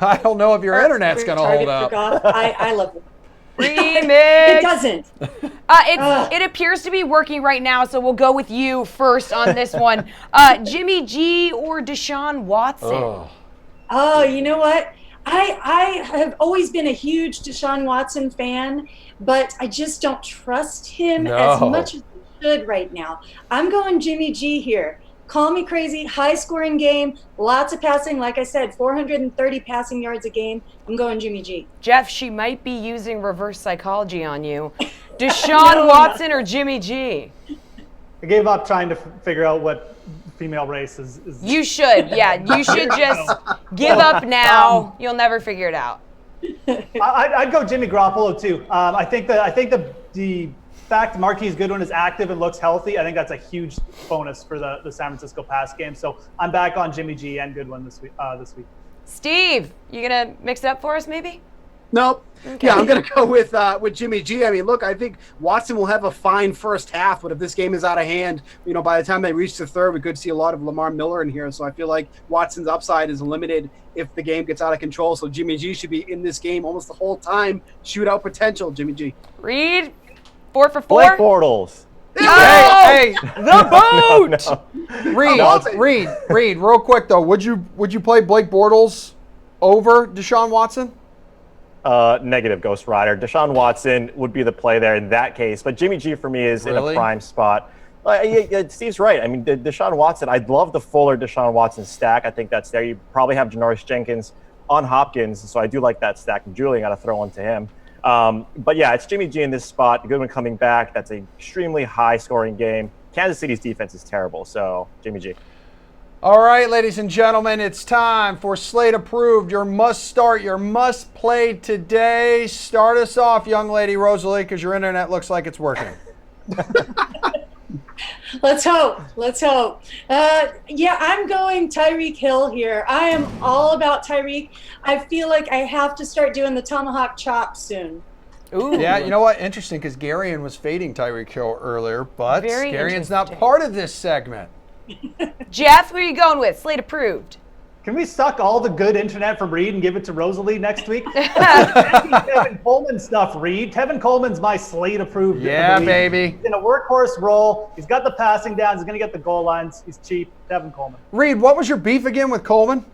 I don't know if your internet's going to hold up. I love it. Remix. It doesn't. It appears to be working right now, so we'll go with you first on this one. Jimmy G or Deshaun Watson? Oh, you know what? I have always been a huge Deshaun Watson fan, but I just don't trust him as much as I should right now. I'm going Jimmy G here. Call me crazy, high-scoring game, lots of passing. Like I said, 430 passing yards a game. I'm going Jimmy G. Jeff, she might be using reverse psychology on you. Deshaun Watson or Jimmy G? I gave up trying to figure out what female race is. You should, yeah. You should just give up now. You'll never figure it out. I'd go Jimmy Garoppolo too. I think the fact Marquise Goodwin is active and looks healthy, I think that's a huge bonus for the San Francisco pass game. So I'm back on Jimmy G and Goodwin this week. Steve, you gonna mix it up for us, maybe? Nope. Okay. Yeah, I'm going to go with Jimmy G. I mean, look, I think Watson will have a fine first half, but if this game is out of hand, by the time they reach the third, we could see a lot of Lamar Miller in here. So I feel like Watson's upside is limited if the game gets out of control. So Jimmy G should be in this game almost the whole time. Shootout potential, Jimmy G. Reed, 4 for 4. Blake Bortles. Hey, the boot! Reed, real quick though, would you play Blake Bortles over Deshaun Watson? Negative, Ghost Rider. Deshaun Watson would be the play there in that case, but Jimmy G for me is in a prime spot. Steve's right. I mean, Deshaun Watson, I'd love the fuller Deshaun Watson stack. I think that's there. You probably have Janoris Jenkins on Hopkins, so I do like that stack. Julian got to throw one to him. But yeah, it's Jimmy G in this spot. Goodwin coming back. That's an extremely high-scoring game. Kansas City's defense is terrible, so Jimmy G. All right, ladies and gentlemen, it's time for Slate Approved, your must-start, your must-play today. Start us off, young lady Rosalie, because your internet looks like it's working. Let's hope. Yeah, I'm going Tyreek Hill here. I am all about Tyreek. I feel like I have to start doing the tomahawk chop soon. Ooh. Yeah, you know what? Interesting, because Garion was fading Tyreek Hill earlier, but Garion's not part of this segment. Jeff, who are you going with? Slate Approved. Can we suck all the good internet from Reed and give it to Rosalie next week? Tevin Coleman stuff, Reed. Tevin Coleman's my Slate Approved. Yeah, baby. He's in a workhorse role. He's got the passing down. He's going to get the goal lines. He's cheap. Tevin Coleman. Reed, what was your beef again with Coleman?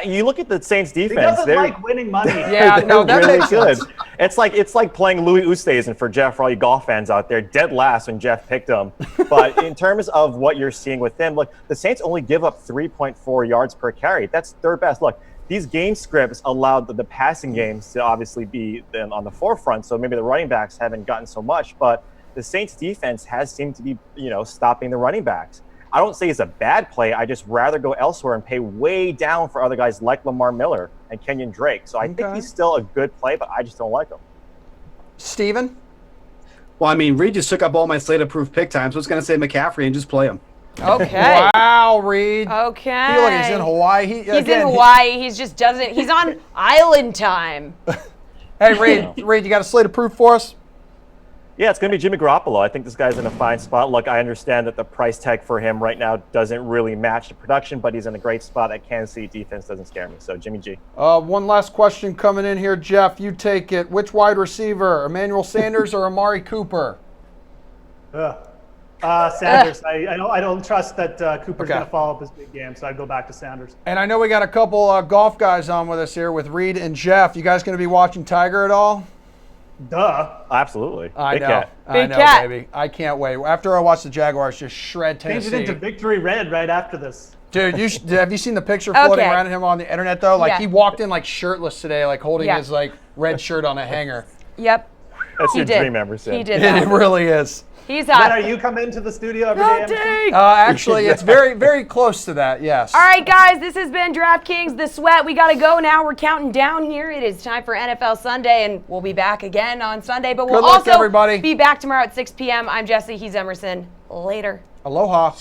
You look at the Saints defense. He doesn't like winning money. Yeah, no, that really makes good. sense. It's like playing Louis Oosthuizen for Jeff, for all you golf fans out there. Dead last when Jeff picked him. But in terms of what you're seeing with them, look, the Saints only give up 3.4 yards per carry. That's third best. Look, these game scripts allowed the passing games to obviously be on the forefront. So maybe the running backs haven't gotten so much, but the Saints defense has seemed to be, stopping the running backs. I don't say it's a bad play. I just rather go elsewhere and pay way down for other guys like Lamar Miller and Kenyon Drake. So I think he's still a good play, but I just don't like him. Steven? Well, I mean, Reed just took up all my Slate-approved pick times. So I was going to say McCaffrey and just play him. Okay. Wow, Reed. Okay. I feel like he's in Hawaii. He's in Hawaii. He's just doesn't. He's on island time. Hey, Reed, you got a slate of proof for us? Yeah, it's going to be Jimmy Garoppolo. I think this guy's in a fine spot. Look, I understand that the price tag for him right now doesn't really match the production, but he's in a great spot. That Kansas City defense doesn't scare me. So, Jimmy G. One last question coming in here, Geoff. You take it. Which wide receiver, Emmanuel Sanders or Amari Cooper? Sanders. I don't trust that Cooper's going to follow up his big game, so I'd go back to Sanders. And I know we got a couple golf guys on with us here with Reed and Geoff. You guys going to be watching Tiger at all? Duh. Absolutely. I Big know. cat. I know, baby. I can't wait. After I watch the Jaguars just shred Tennessee. Change it into Victory Red right after this. Dude, have you seen the picture floating around him on the internet though? Like he walked in like shirtless today, like holding his like red shirt on a hanger. Yep. That's your dream, Emerson. He did. It really is. He's hot. Are you coming into the studio every day, Emerson? Actually, it's very, very close to that. Yes. All right, guys, this has been DraftKings The Sweat. We got to go now. We're counting down here. It is time for NFL Sunday, and we'll be back again on Sunday. But we'll Good luck, also everybody. be back tomorrow at 6 p.m. I'm Jessie. He's Emerson. Later. Aloha.